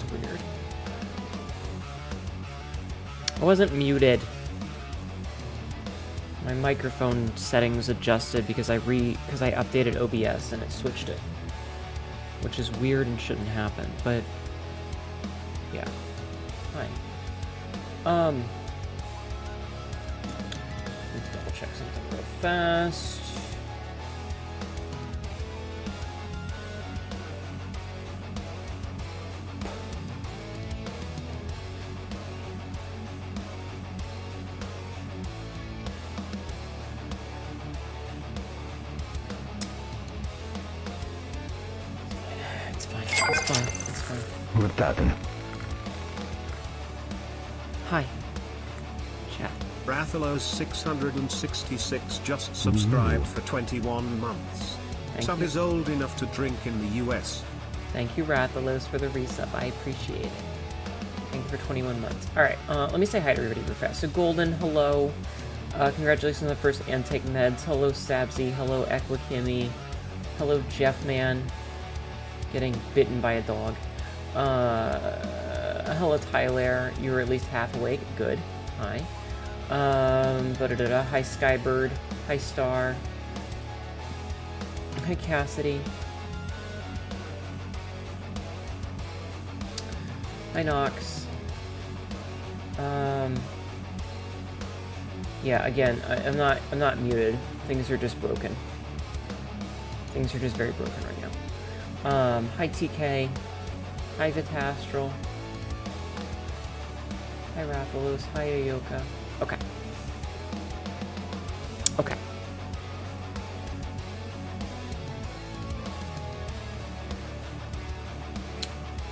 was weird. I wasn't muted. My microphone settings adjusted because I updated OBS and it switched it. Which is weird and shouldn't happen, but yeah. Hi. Let's double check something real fast. It's fine. What happened? Hi. Chat. Rathalos 666 just subscribed for 21 months. Sub is old enough to drink in the US. Thank you, Rathalos, for the resub. I appreciate it. Thank you for 21 months. Alright, let me say hi to everybody real fast. So, Golden, hello. Congratulations on the first Antake Meds. Hello, Sabzi. Hello, Equikimi. Hello, Jeffman. Getting bitten by a dog. Hello, Tyler. You were at least half awake. Good. Hi. Hi, Skybird. Hi, Star. Hi, Cassidy. Hi, Nox. Yeah, again, I'm not muted. Things are just broken. Things are just very broken right now. Hi TK. Hi Vitastral. Hi Rathalos. Hi Ayoka. Okay. Okay.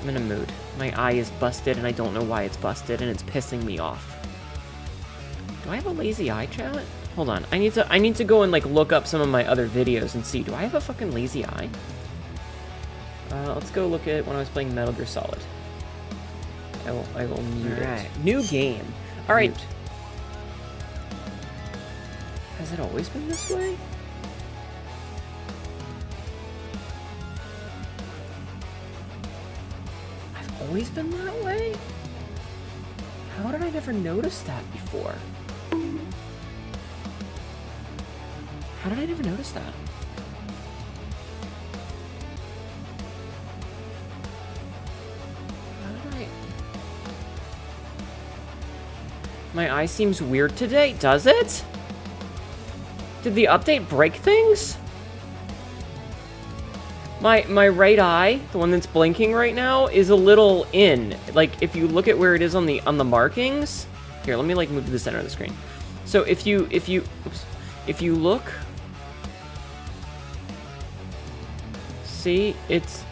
I'm in a mood. My eye is busted and I don't know why it's busted and it's pissing me off. Do I have a lazy eye, chat? Hold on. I need to go and like look up some of my other videos and see. Do I have a fucking lazy eye? Let's go look at when I was playing Metal Gear Solid. I will mute it. New game. Alright. Has it always been this way? I've always been that way? How did I never notice that before? How did I never notice that? My eye seems weird today. Does it? Did the update break things? My right eye, the one that's blinking right now, is a little in. Like, if you look at where it is on the markings. Here, let me like move to the center of the screen. So if you look, see, it's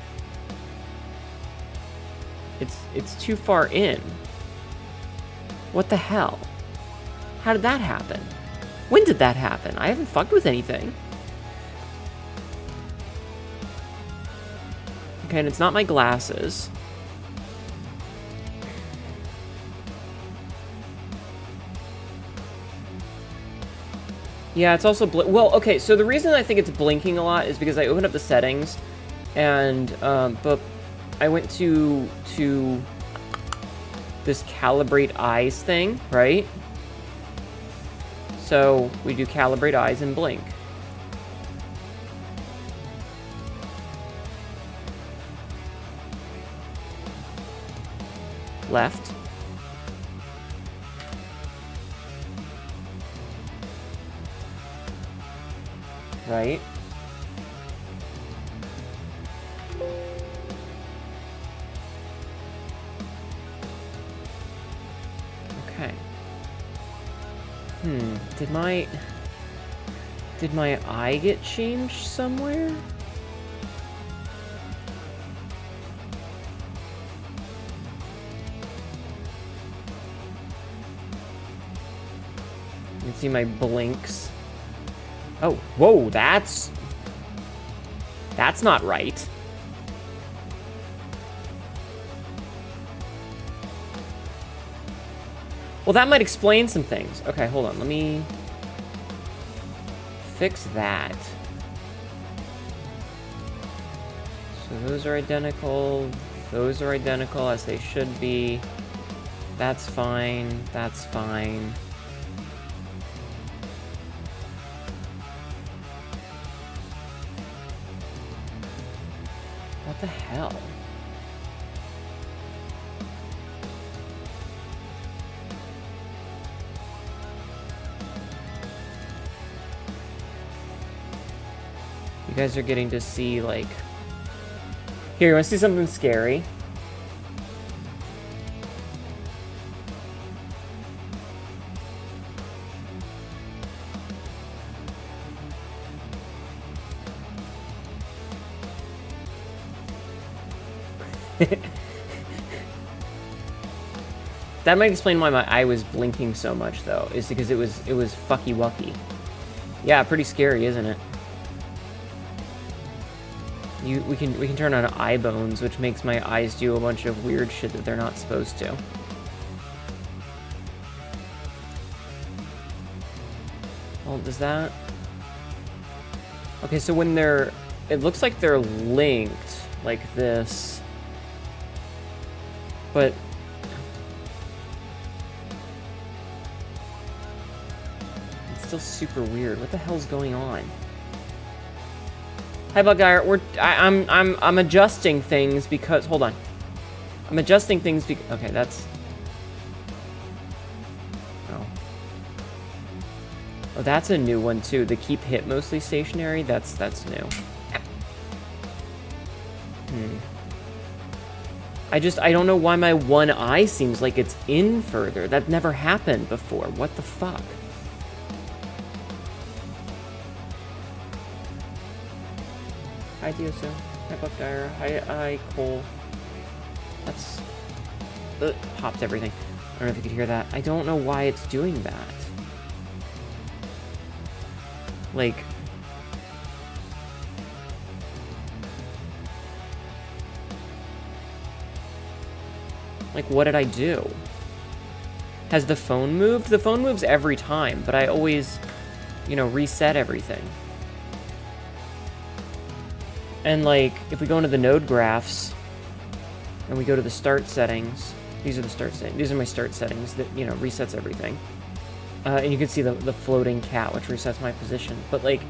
too far in. What the hell? How did that happen? When did that happen? I haven't fucked with anything. Okay, and it's not my glasses. Yeah, it's also well, okay, so the reason I think it's blinking a lot is because I opened up the settings and but I went to this calibrate eyes thing, right? So we do calibrate eyes and blink. Left. Right. Okay. Did my eye get changed somewhere? You can see my blinks. Oh, whoa, that's not right. Well, that might explain some things. Okay, hold on. Let me fix that. So those are identical. Those are identical as they should be. That's fine. That's fine. What the hell? You guys are getting to see, like... Here, you want to see something scary? That might explain why my eye was blinking so much, though, is because it was fucky wucky. Yeah, pretty scary, isn't it? We can turn on eye bones, which makes my eyes do a bunch of weird shit that they're not supposed to. Well, does that... Okay, so when they're... It looks like they're linked, like this. But... It's still super weird. What the hell's going on? Hi, Bugire. I'm adjusting things because... Hold on. I'm adjusting things because... Okay, that's... Oh. Oh, that's a new one, too. The keep hit mostly stationary. That's new. I don't know why my one eye seems like it's in further. That never happened before. What the fuck? Hi, Dioso. Hi, Buckdire. Hi, Cole. That's... popped everything. I don't know if you could hear that. I don't know why it's doing that. Like... Like, what did I do? Has the phone moved? The phone moves every time, but I always, you know, reset everything. And, like, if we go into the node graphs, and we go to the start settings, these are the start settings. These are my start settings that, you know, resets everything. And you can see the floating cat, which resets my position. But, like,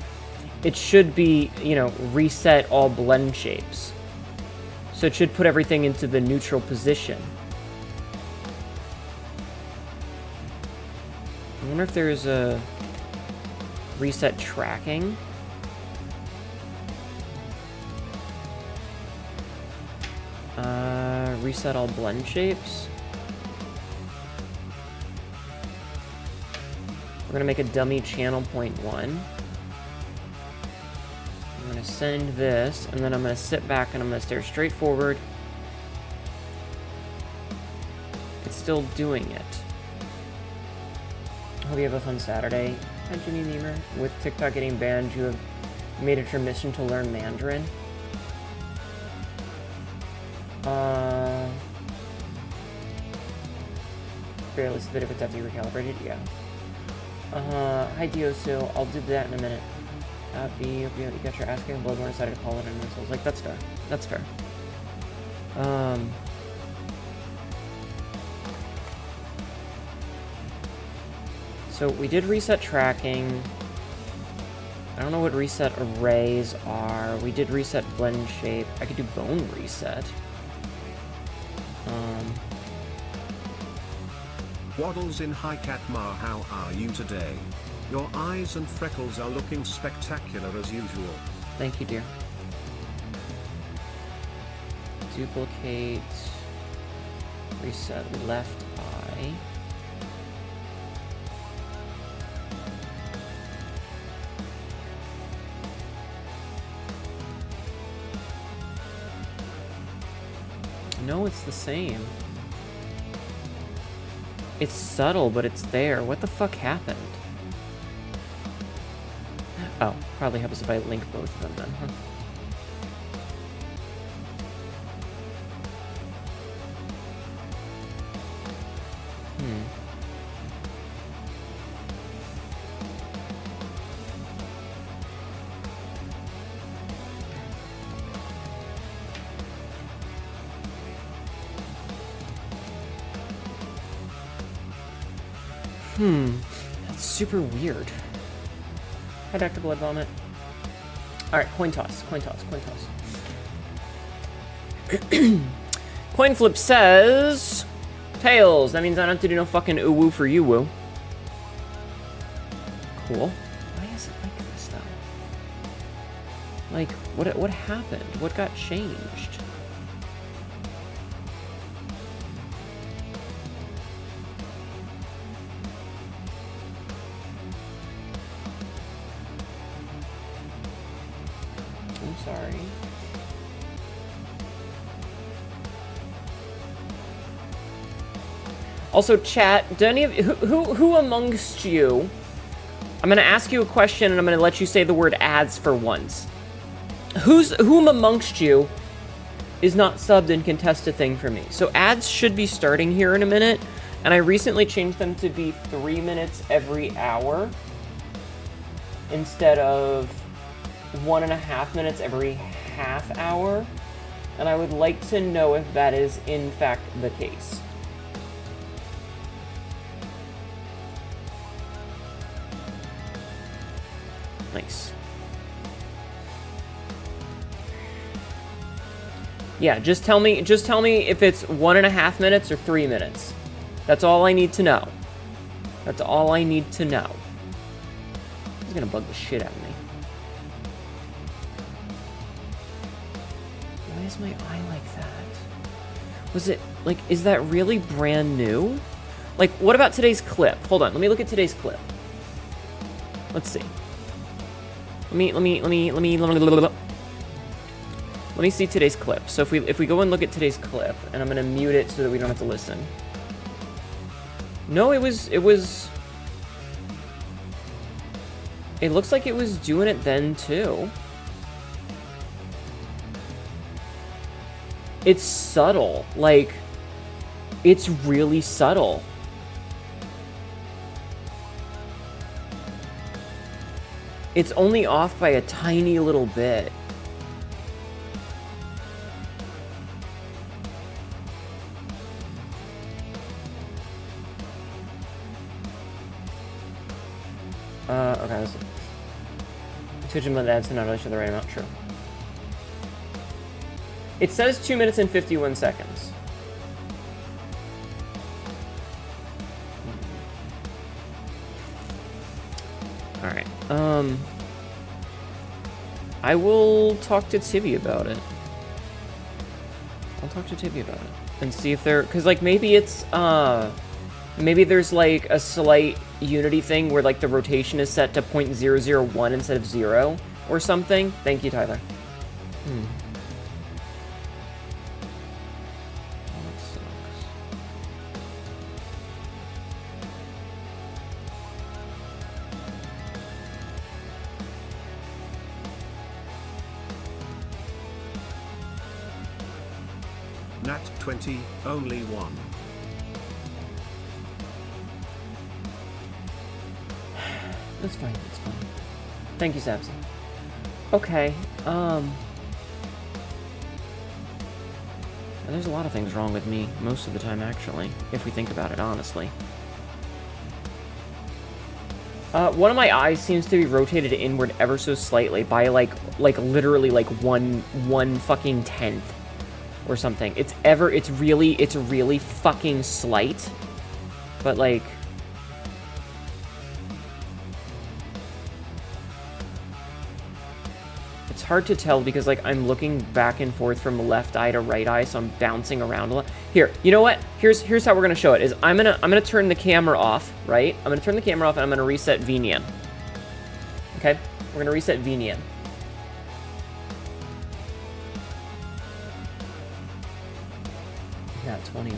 it should be, you know, reset all blend shapes. So it should put everything into the neutral position. I wonder if there's a reset tracking. Reset all blend shapes. We're gonna make a dummy channel 0.1. I'm gonna send this, and then I'm gonna sit back and I'm gonna stare straight forward. It's still doing it. Hope you have a fun Saturday. Hi, Ginny Neemer. With TikTok getting banned, you have made it your mission to learn Mandarin. Barely see the difference after you recalibrated, yeah. Hi Dioso, I'll do that in a minute. You got your ass kicked, Bloodborne decided to call it in, so I was like, that's fair. That's fair. So we did reset tracking. I don't know what reset arrays are. We did reset blend shape. I could do bone reset. Waddles in Hi Catmar, how are you today? Your eyes and freckles are looking spectacular as usual. Thank you, dear. Duplicate. Reset left eye. No, it's the same. It's subtle, but it's there. What the fuck happened? Oh, probably helps if I link both of them then, huh? That's super weird. Hi, Dr. Blood Vomit. Alright, coin toss, coin toss, coin toss. Coin flip says... Tails. That means I don't have to do no fucking ooh-woo for you-woo. Cool. Why is it like this, though? Like, what happened? What got changed? I'm sorry. Also, chat, do any of who amongst you? I'm gonna ask you a question and I'm gonna let you say the word ads for once. Whom amongst you is not subbed and can test a thing for me? So ads should be starting here in a minute, and I recently changed them to be 3 minutes every hour instead of 1.5 minutes every half hour, and I would like to know if that is in fact the case. Nice. Yeah, just tell me if it's 1.5 minutes or 3 minutes. That's all I need to know. That's all I need to know. It's gonna bug the shit out of me. Why is my eye like that? Was it, like, is that really brand new? Like, what about today's clip? Hold on, let me look at today's clip. Let's see. Let me see today's clip. So if we go and look at today's clip, and I'm gonna mute it so that we don't have to listen. No, it looks like it was doing it then too. It's subtle. Like, it's really subtle. It's only off by a tiny little bit. Okay, let's see. Twitch and ads to not really show the right amount, true. It says 2 minutes and 51 seconds. Alright, I will talk to Tibby about it. I'll talk to Tibby about it and see if they're, because, like, maybe it's, maybe there's, like, a slight Unity thing where, like, the rotation is set to 0.001 instead of 0 or something. Thank you, Tyler. Nat 20, only one. That's fine, that's fine. Thank you, Sabsy. Okay, there's a lot of things wrong with me most of the time, actually, if we think about it honestly. One of my eyes seems to be rotated inward ever so slightly by like literally like one fucking tenth or something. It's really fucking slight, but like, it's hard to tell because, like, I'm looking back and forth from left eye to right eye, so I'm bouncing around a lot. Here, you know what? Here's how we're gonna show it. Is I'm gonna turn the camera off, right? I'm gonna turn the camera off and I'm gonna reset VNyan. Okay? We're gonna reset VNyan. Yeah, 20.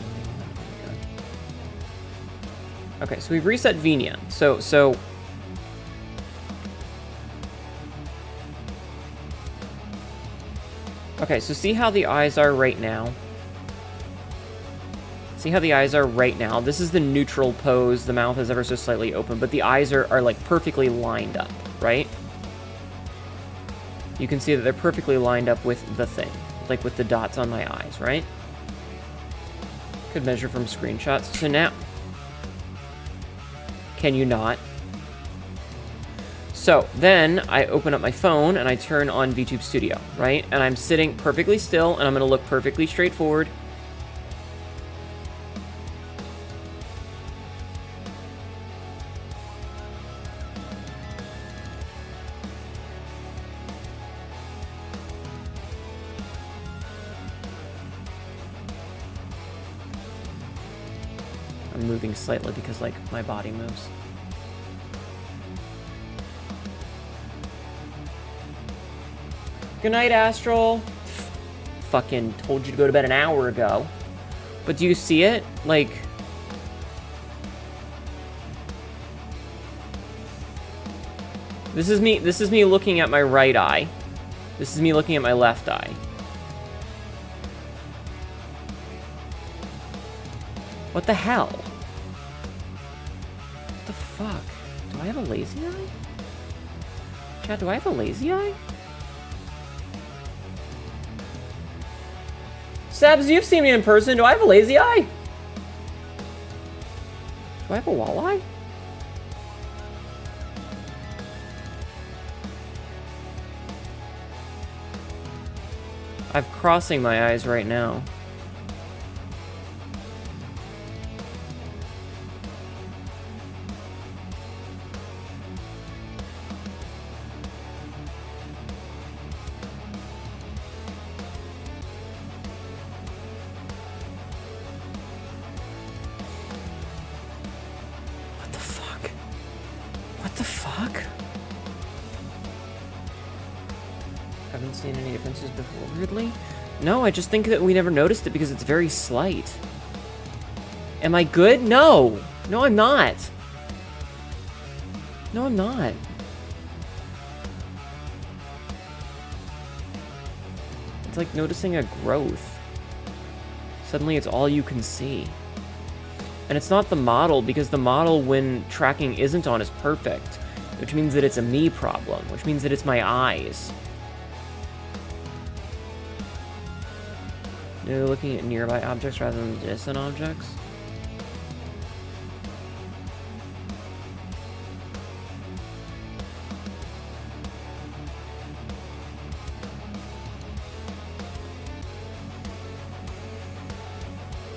Okay, so we've reset VNyan. So okay, so see how the eyes are right now? See how the eyes are right now? This is the neutral pose. The mouth is ever so slightly open, but the eyes are like perfectly lined up, right? You can see that they're perfectly lined up with the thing, like with the dots on my eyes, right? Could measure from screenshots. So Can you not? So then I open up my phone and I turn on VTube Studio, right? And I'm sitting perfectly still and I'm gonna look perfectly straight forward. I'm moving slightly because, like, my body moves. Good night, Astral. Fucking told you to go to bed an hour ago. But do you see it? Like... This is me looking at my right eye. This is me looking at my left eye. What the hell? What the fuck? Do I have a lazy eye? Chad, do I have a lazy eye? Sebs, you've seen me in person. Do I have a lazy eye? Do I have a walleye? I'm crossing my eyes right now. What the fuck? What the fuck? Haven't seen any differences before, weirdly? No, I just think that we never noticed it because it's very slight. Am I good? No! No, I'm not! No, I'm not. It's like noticing a growth. Suddenly it's all you can see. And it's not the model, because the model, when tracking isn't on, is perfect. Which means that it's a me problem, which means that it's my eyes. You're looking at nearby objects rather than distant objects?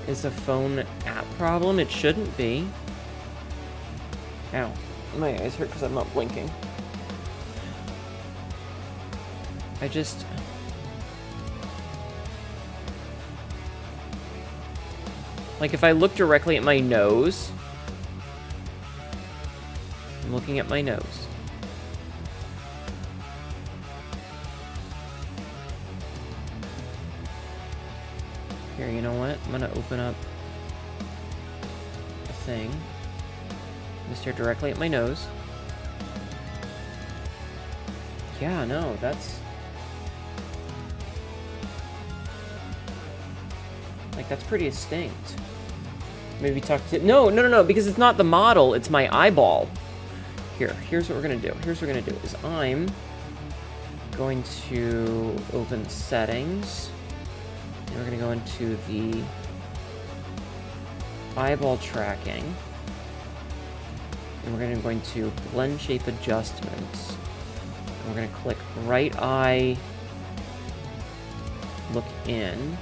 Is a phone app problem? It shouldn't be. Ow. My eyes hurt because I'm not blinking. I just... Like, if I look directly at my nose... I'm looking at my nose. Here, you know what? I'm gonna open up a thing. I'm gonna stare directly at my nose. Yeah, no, that's... Like, that's pretty distinct. Maybe talk to... No, because it's not the model, it's my eyeball. Here's what we're gonna do. Here's what we're gonna do, is I'm going to open settings. And we're gonna go into the eyeball tracking. And we're going to blend shape adjustments. And we're gonna click right eye, look in.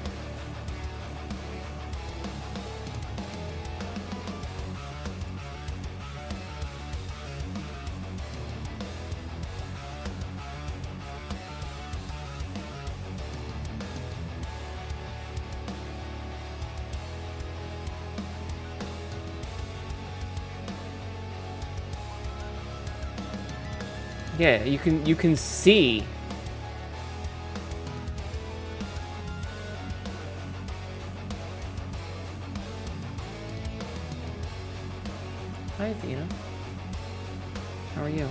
Yeah, you can see. Hi, Athena. How are you?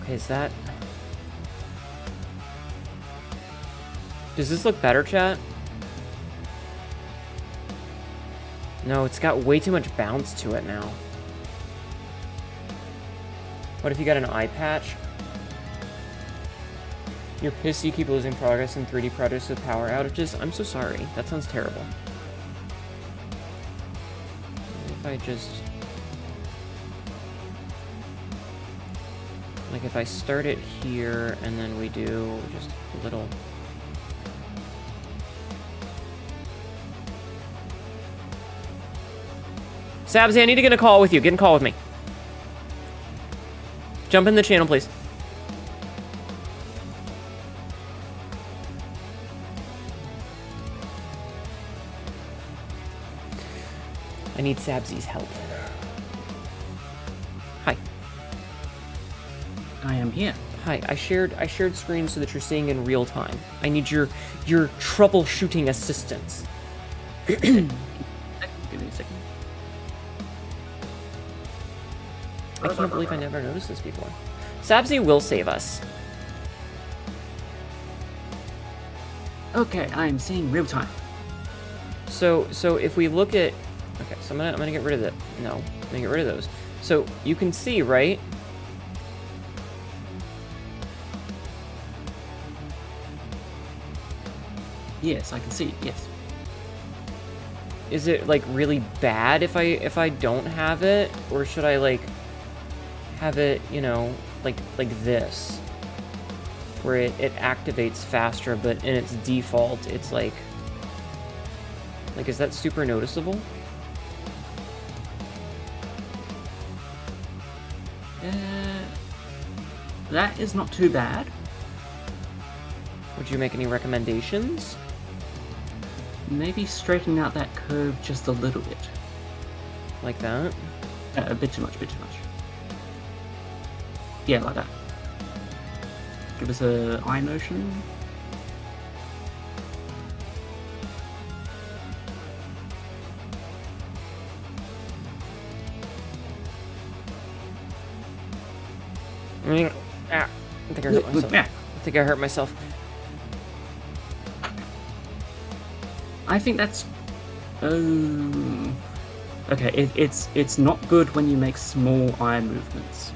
Okay, is that... Does this look better, chat? No, it's got way too much bounce to it now. What if you got an eye patch? You're pissed you keep losing progress in 3D projects with power outages? I'm so sorry. That sounds terrible. If I just... Like, if I start it here, and then we do just a little... Sabsy, I need to get a call with you. Get in a call with me. Jump in the channel, please. I need Sabsy's help. Hi. I am here. Hi. I shared screen so that you're seeing in real time. I need your troubleshooting assistance. Give me a second. I can't believe I never noticed this before. Sabsy will save us. Okay, I am seeing real time. So if we look at... Okay, so I'm gonna get rid of it. No, I'm gonna get rid of those. So you can see, right? Yes, I can see it, yes. Is it like really bad if I don't have it, or should I like have it, you know, like this, where it activates faster, but in its default it's like is that super noticeable? That is not too bad. Would you make any recommendations? Maybe straighten out that curve just a little bit. Like that? A bit too much, bit too much. Yeah, like that. Give us a eye motion. Ah, I think I hurt myself. Yeah. I think I hurt myself. I think that's... okay, it's not good when you make small eye movements.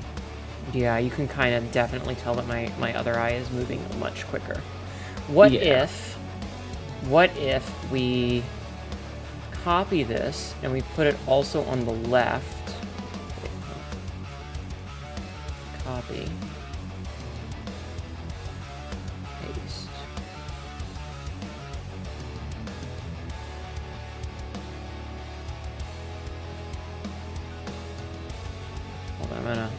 Yeah, you can kind of definitely tell that my other eye is moving much quicker. What if we copy this and we put it also on the left? Copy. Paste. Hold on, I'm gonna...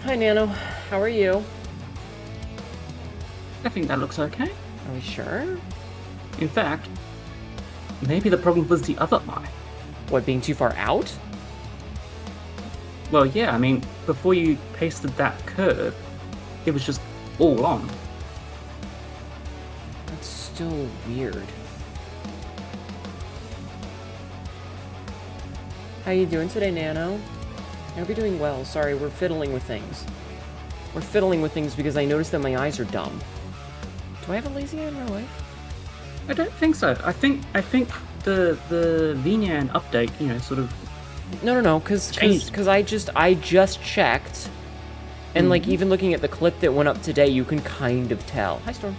Hi, Nano. How are you? I think that looks okay. Are we sure? In fact, maybe the problem was the other eye. What, being too far out? Well, yeah, I mean, before you pasted that curve, it was just all on. That's still weird. How you doing today, Nano? I hope you're doing well. Sorry, we're fiddling with things. We're fiddling with things because I noticed that my eyes are dumb. Do I have a lazy eye in my life? I don't think so. I think the VNyan update, you know, sort of... No, because I just checked, and like even looking at the clip that went up today, you can kind of tell. Hi, Storm.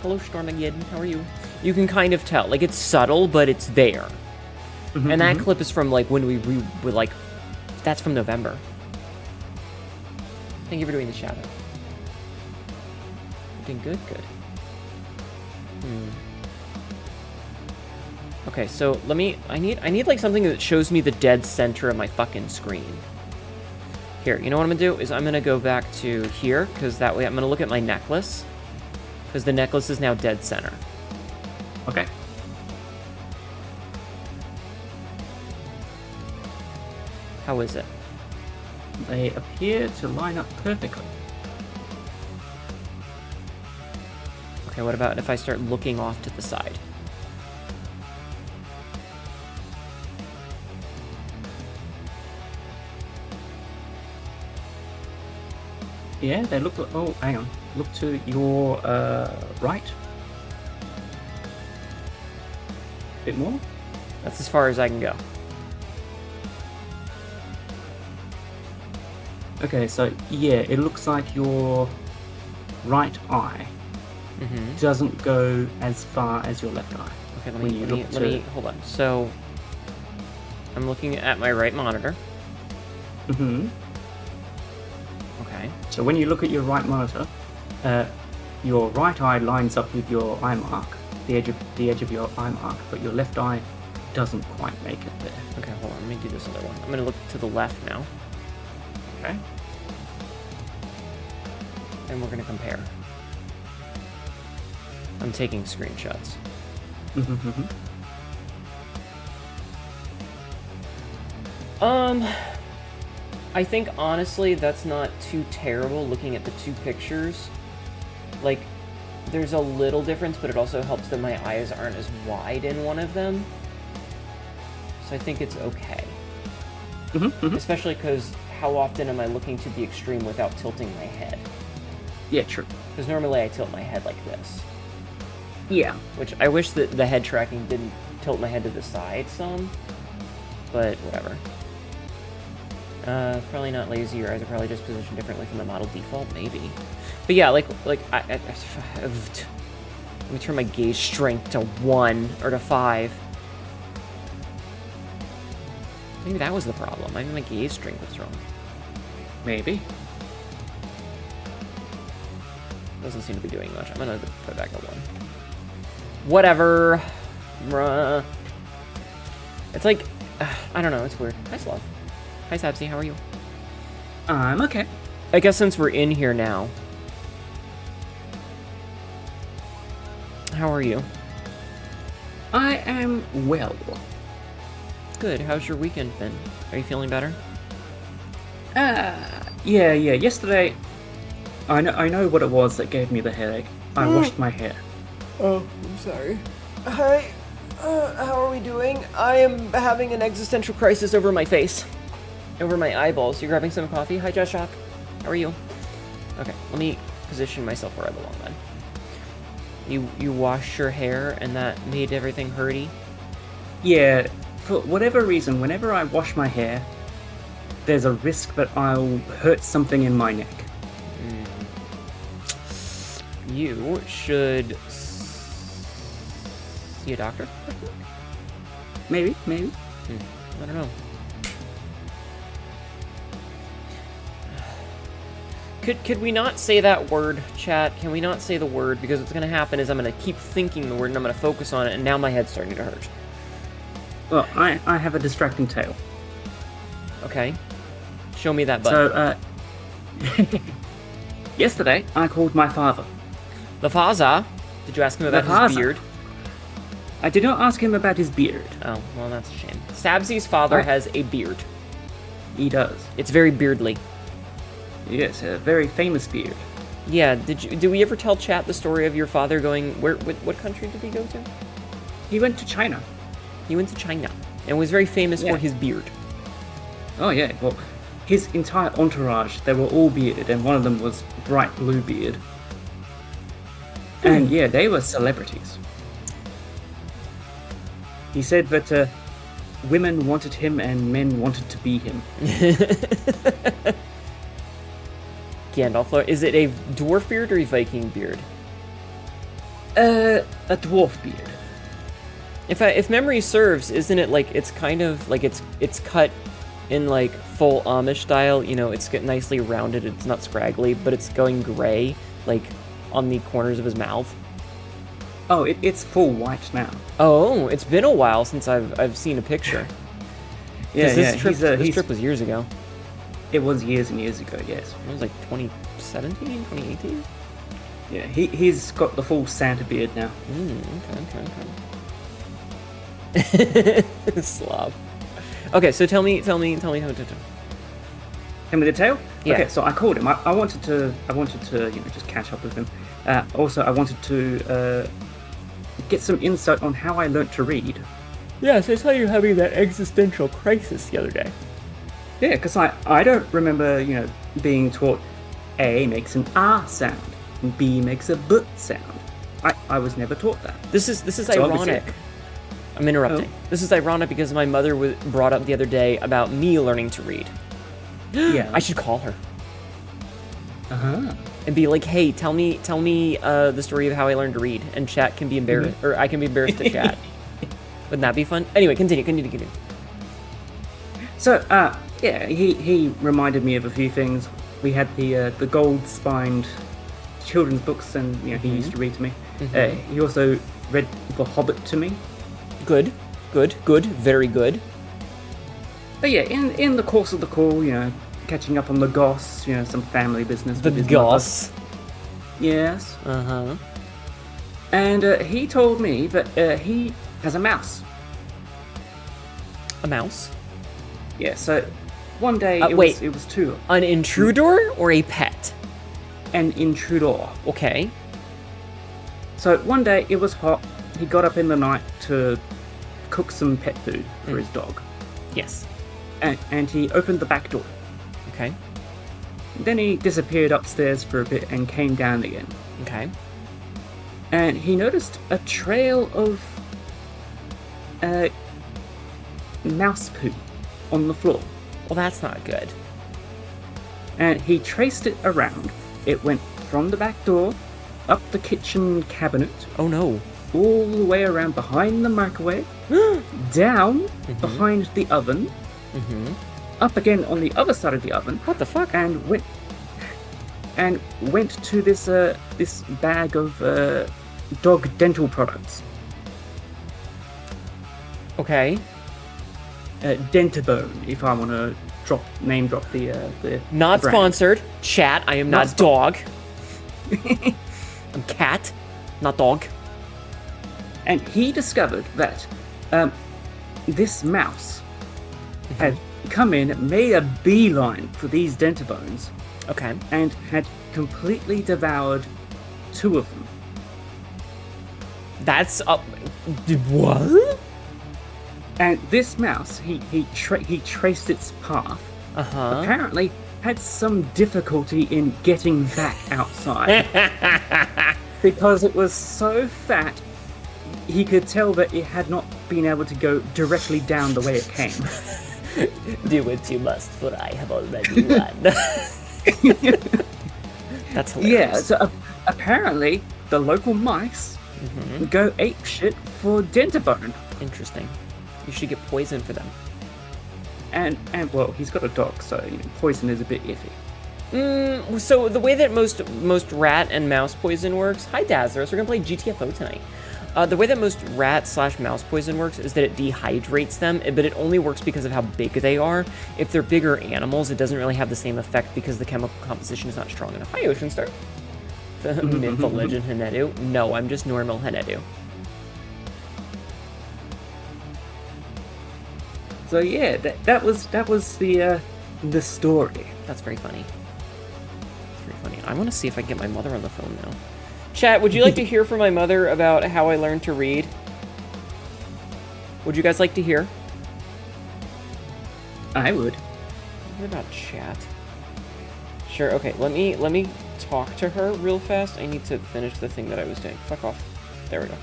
Hello, Storm again. How are you? You can kind of tell. Like, it's subtle, but it's there. And that clip is from like when we were like, that's from November. Thank you for doing the shout out. You're doing good? Good. Okay, so let me, I need like something that shows me the dead center of my fucking screen. Here, you know what I'm gonna do? Is I'm gonna go back to here, because that way I'm gonna look at my necklace. Because the necklace is now dead center. Okay. How is it? They appear to line up perfectly. Okay, Okay, what about if I start looking off to the side? Yeah, they look. Oh, hang on. Look to your right. Bit more. That's as far as I can go. Okay, so yeah, it looks like your right eye doesn't go as far as your left eye. Okay, when you look let me hold on. So I'm looking at my right monitor. Mm-hmm. Okay. So when you look at your right monitor, your right eye lines up with your eye mark, the edge of your eye mark, but your left eye doesn't quite make it there. Okay, hold on. Let me do this other one. I'm gonna look to the left now. Okay. And we're gonna compare. I'm taking screenshots. Mm-hmm. I think honestly that's not too terrible looking at the two pictures. Like, there's a little difference, but it also helps that my eyes aren't as wide in one of them. So I think it's okay. Especially because how often am I looking to the extreme without tilting my head? Yeah, true. Because normally I tilt my head like this. Yeah. Which I wish that the head tracking didn't tilt my head to the side some. But whatever. Probably not lazy. Your eyes are probably just positioned differently from the model default. Maybe. But yeah, let me turn my gaze strength to 1 or to 5. Maybe that was the problem. Maybe my gaze strength was wrong. Maybe. Doesn't seem to be doing much. I'm gonna put it back at 1. Whatever. It's like, I don't know. It's weird. Hi, Slav. Hi, Sabsy. How are you? I'm okay. I guess since we're in here now. How are you? I am well. Good. How's your weekend been? Are you feeling better? Yeah. Yesterday, I know what it was that gave me the headache. I washed my hair. Oh, I'm sorry. Hi. How are we doing? I am having an existential crisis over my face. Over my eyeballs. You're grabbing some coffee? Hi, Josh Shock. How are you? Okay, let me position myself where I belong then. You washed your hair and that made everything hurty? Yeah, for whatever reason, whenever I wash my hair, there's a risk that I'll hurt something in my neck. You should see a doctor? Maybe. I don't know. Could we not say that word, chat? Can we not say the word? Because what's going to happen is I'm going to keep thinking the word and I'm going to focus on it, and now my head's starting to hurt. Well, I have a distracting tale. Okay. Show me that button. So, yesterday, I called my father. The Faza? Did you ask him about his beard? I did not ask him about his beard. Oh, well, that's a shame. Sabsy's father has a beard. He does. It's very beardly. Yes, a very famous beard. Yeah, did we ever tell chat the story of your father going, what country did he go to? He went to China. He went to China and was very famous for his beard. Oh yeah, well, his entire entourage, they were all bearded, and one of them was bright blue beard. And yeah, they were celebrities. He said that women wanted him and men wanted to be him. Gandalf, is it a dwarf beard or a Viking beard? A dwarf beard. If memory serves, isn't it like it's kind of like it's cut in like full Amish style? You know, it's nicely rounded. It's not scraggly, but it's going gray, like on the corners of his mouth. Oh, it's full white now. Oh, it's been a while since I've seen a picture. Yeah, this trip was years ago. It was years and years ago, yes. It was like 2017, 2018? Yeah, he's got the full Santa beard now. Okay. Slob. Okay, so tell me. Tell me the tale? Yeah. Okay, so I called him. I wanted to, just catch up with him. Also, I wanted to get some insight on how I learnt to read. Yes, I saw you having that existential crisis the other day. Yeah, because I don't remember, being taught A makes an R sound and B makes a B sound. I was never taught that. This is ironic. I'm interrupting. Oh. This is ironic because my mother brought up the other day about me learning to read. Yeah. I should call her Uh-huh. and be like, "Hey, tell me the story of how I learned to read," and chat can be embarrassed, or I can be embarrassed to chat. Wouldn't that be fun? Anyway, continue. So, yeah, he reminded me of a few things. We had the gold-spined children's books, and he used to read to me. He also read The Hobbit to me. Good, very good. But yeah, in the course of the call, catching up on the goss, some family business. The with his goss. mother. Yes. Uh-huh. And he told me that he has a mouse. A mouse? Yeah, so one day it was two. An intruder or a pet? An intruder. Okay. So one day it was hot. He got up in the night to cook some pet food for his dog. Yes. And he opened the back door. Okay. Then he disappeared upstairs for a bit and came down again. Okay. And he noticed a trail of mouse poo on the floor. Well, that's not good. And he traced it around. It went from the back door, up the kitchen cabinet, Oh no. all the way around behind the microwave, down behind the oven, up again on the other side of the oven, What the fuck? and went to this bag of dog dental products. Okay. Dentabone, if I want to name drop the Not brand. sponsored. Chat, I am not dog. I'm cat, not dog. And he discovered that this mouse had come in, made a beeline for these dentabones, Okay. and had completely devoured two of them. That's up. What? And this mouse, he traced its path. Uh-huh. Apparently, had some difficulty in getting back outside because it was so fat. He could tell that it had not been able to go directly down the way it came. Do what you must, for I have already won. That's hilarious. Yeah, so apparently the local mice go apeshit for dentabone. Interesting. You should get poison for them. And well, he's got a dog, so poison is a bit iffy. So the way that most rat and mouse poison works. Hi Dazzlers, we're gonna play GTFO tonight. The way that most rat/mouse poison works is that it dehydrates them, but it only works because of how big they are. If they're bigger animals, it doesn't really have the same effect because the chemical composition is not strong enough. Hi Ocean Star. The myth, the legend, Hnetu. No, I'm just normal Hnetu. So yeah, that was the story. That's very funny. Very funny. I want to see if I can get my mother on the phone now. Chat, would you like to hear from my mother about how I learned to read? Would you guys like to hear? I would. What about chat? Sure, okay, let me talk to her real fast. I need to finish the thing that I was doing. Fuck off. There we go.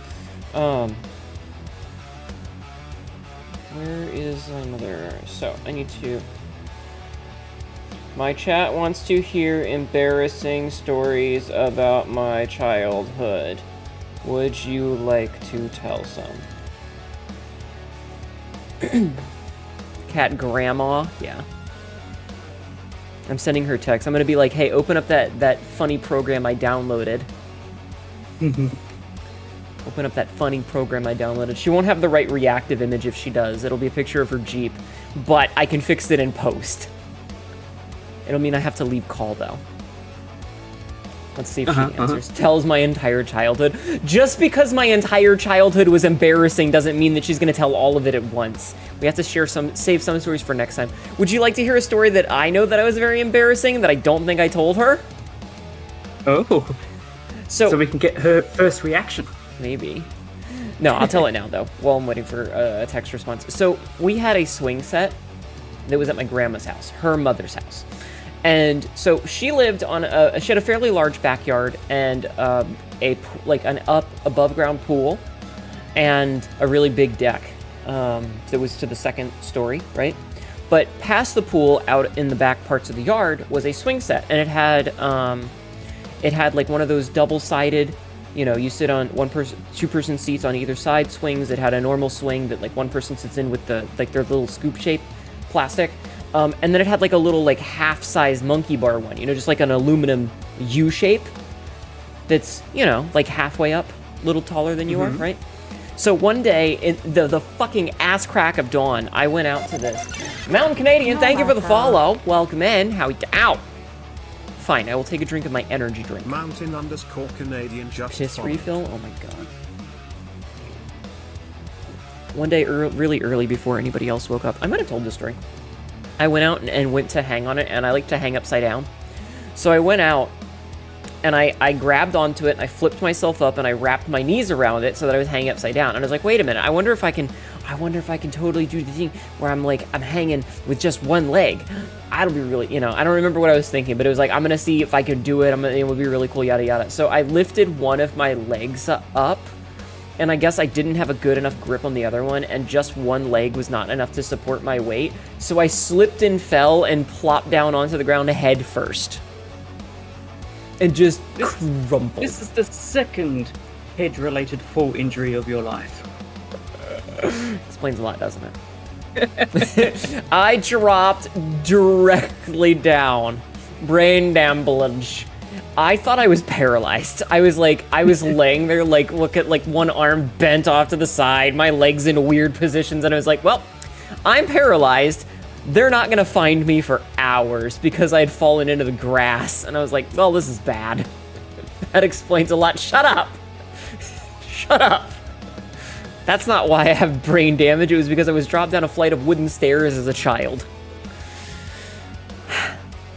Where is my mother? So, I need to... My chat wants to hear embarrassing stories about my childhood. Would you like to tell some? Cat grandma? Yeah. I'm sending her text. I'm gonna be like, hey, open up that funny program I downloaded. Open up that funny program I downloaded. She won't have the right reactive image if she does. It'll be a picture of her Jeep, but I can fix it in post. It'll mean I have to leave call, though. Let's see if she answers. Tells my entire childhood. Just because my entire childhood was embarrassing doesn't mean that she's going to tell all of it at once. We have to save some stories for next time. Would you like to hear a story that I know that I was very embarrassing that I don't think I told her? Oh. So we can get her first reaction. Maybe. No, I'll tell it now, though, while I'm waiting for a text response. So we had a swing set that was at my grandma's house, her mother's house. And so she lived on she had a fairly large backyard and an above ground pool and a really big deck that was to the second story, right? But past the pool, out in the back parts of the yard, was a swing set, and it had like one of those double-sided, you sit on two-person seats on either side swings. It had a normal swing that like one person sits in with their little scoop shape plastic. And then it had like a little like half-size monkey bar one, just like an aluminum U shape that's, like halfway up, a little taller than you are, right? So one day, in the fucking ass crack of dawn, I went out to this. Mountain Canadian, thank you for the follow. Welcome in. Ow. Fine, I will take a drink of my energy drink. Mountain_Canadian just Piss refill? Oh my god. One day, really early before anybody else woke up, I might have told this story. I went out and went to hang on it, and I like to hang upside down. So I went out, and I grabbed onto it, and I flipped myself up, and I wrapped my knees around it so that I was hanging upside down. And I was like, wait a minute, I wonder if I can totally do the thing where I'm hanging with just one leg. That'll be really, I don't remember what I was thinking, but it was like, I'm gonna see if I could do it. It would be really cool, yada yada. So I lifted one of my legs up, and I guess I didn't have a good enough grip on the other one, and just one leg was not enough to support my weight. So I slipped and fell and plopped down onto the ground head first. And just crumpled. This is the second head-related fall injury of your life. Explains a lot, doesn't it? I dropped directly down. Brain damage. I thought I was paralyzed. I was laying there, look at, one arm bent off to the side, my legs in weird positions, and I was like, well, I'm paralyzed. They're not gonna find me for hours because I had fallen into the grass. And I was like, well, this is bad. That explains a lot. Shut up. Shut up. That's not why I have brain damage. It was because I was dropped down a flight of wooden stairs as a child.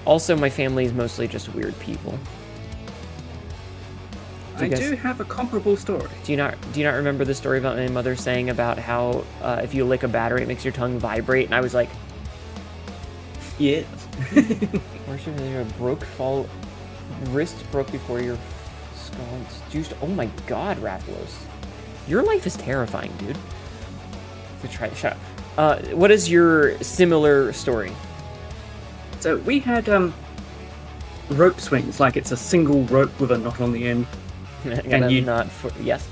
Also, my family is mostly just weird people. I do have a comparable story. Do you not remember the story about my mother saying about how if you lick a battery, it makes your tongue vibrate? And I was like, yes. Wrist broke before your skull juiced. Oh my god, Rathalos. Your life is terrifying, dude. Shut up. What is your similar story? So we had rope swings, like it's a single rope with a knot on the end. Yes.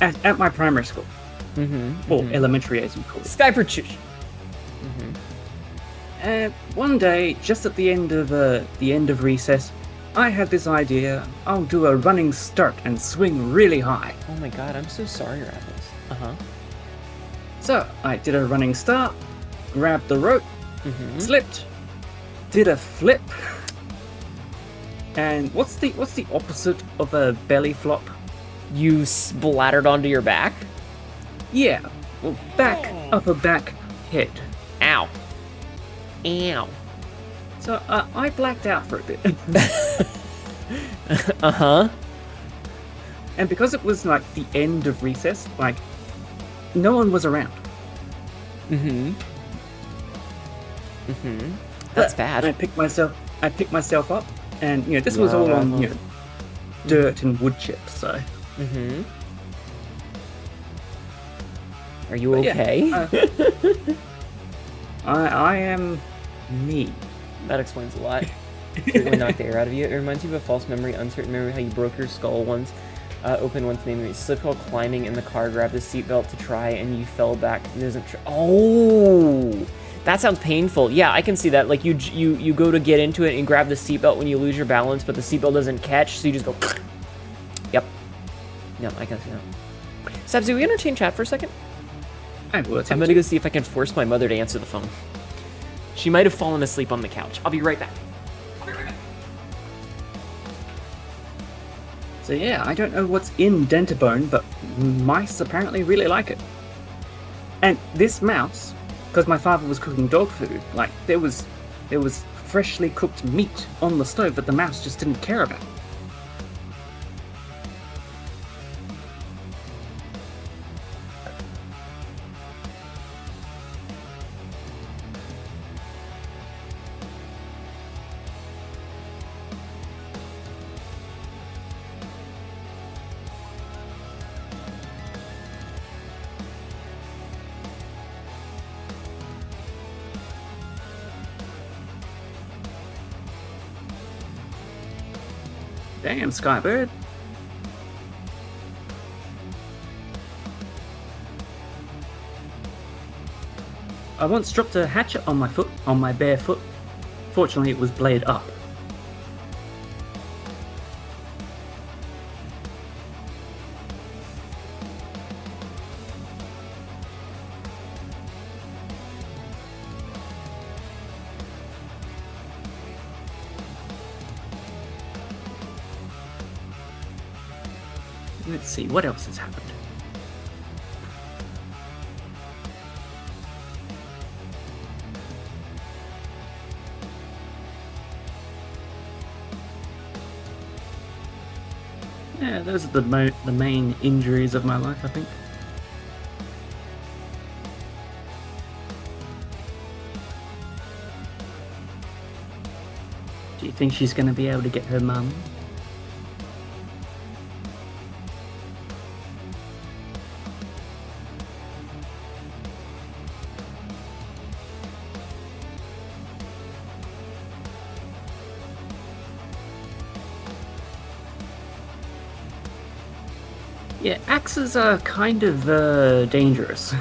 at my primary school. Or elementary, as you call it. Skyperchush. One day, just at the end of recess, I had this idea. I'll do a running start and swing really high. Oh my god, I'm so sorry, Rattles. So I did a running start, grabbed the rope, slipped, did a flip. And what's the opposite of a belly flop? You splattered onto your back? Yeah. Well, upper back, head. Ow. Ow. So I blacked out for a bit. And because it was like the end of recess, no one was around. That's bad. I picked myself up, and this was all on dirt and wood chips. So. Are you okay? Yeah, I am me. That explains a lot. Certainly knocked the air out of you. It reminds you of a false memory, uncertain memory, how you broke your skull once. Open once, maybe slipped while climbing in the car, grabbed the seatbelt to try, and you fell back. And there's oh, that sounds painful. Yeah, I can see that. Like you go to get into it and grab the seatbelt when you lose your balance, but the seatbelt doesn't catch, so you just go. Yep. No, I can see that. Sabs, are we gonna change chat for a second? I'm gonna go see if I can force my mother to answer the phone. She might have fallen asleep on the couch. I'll be right back. So yeah, I don't know what's in Dentabone, but mice apparently really like it. And this mouse, because my father was cooking dog food, like there was freshly cooked meat on the stove that the mouse just didn't care about. Damn, Skybird. I once dropped a hatchet on my bare foot. Fortunately, it was blade up. Let's see, what else has happened? Yeah, those are the main injuries of my life, I think. Do you think she's going to be able to get her mum? Yeah, axes are kind of dangerous.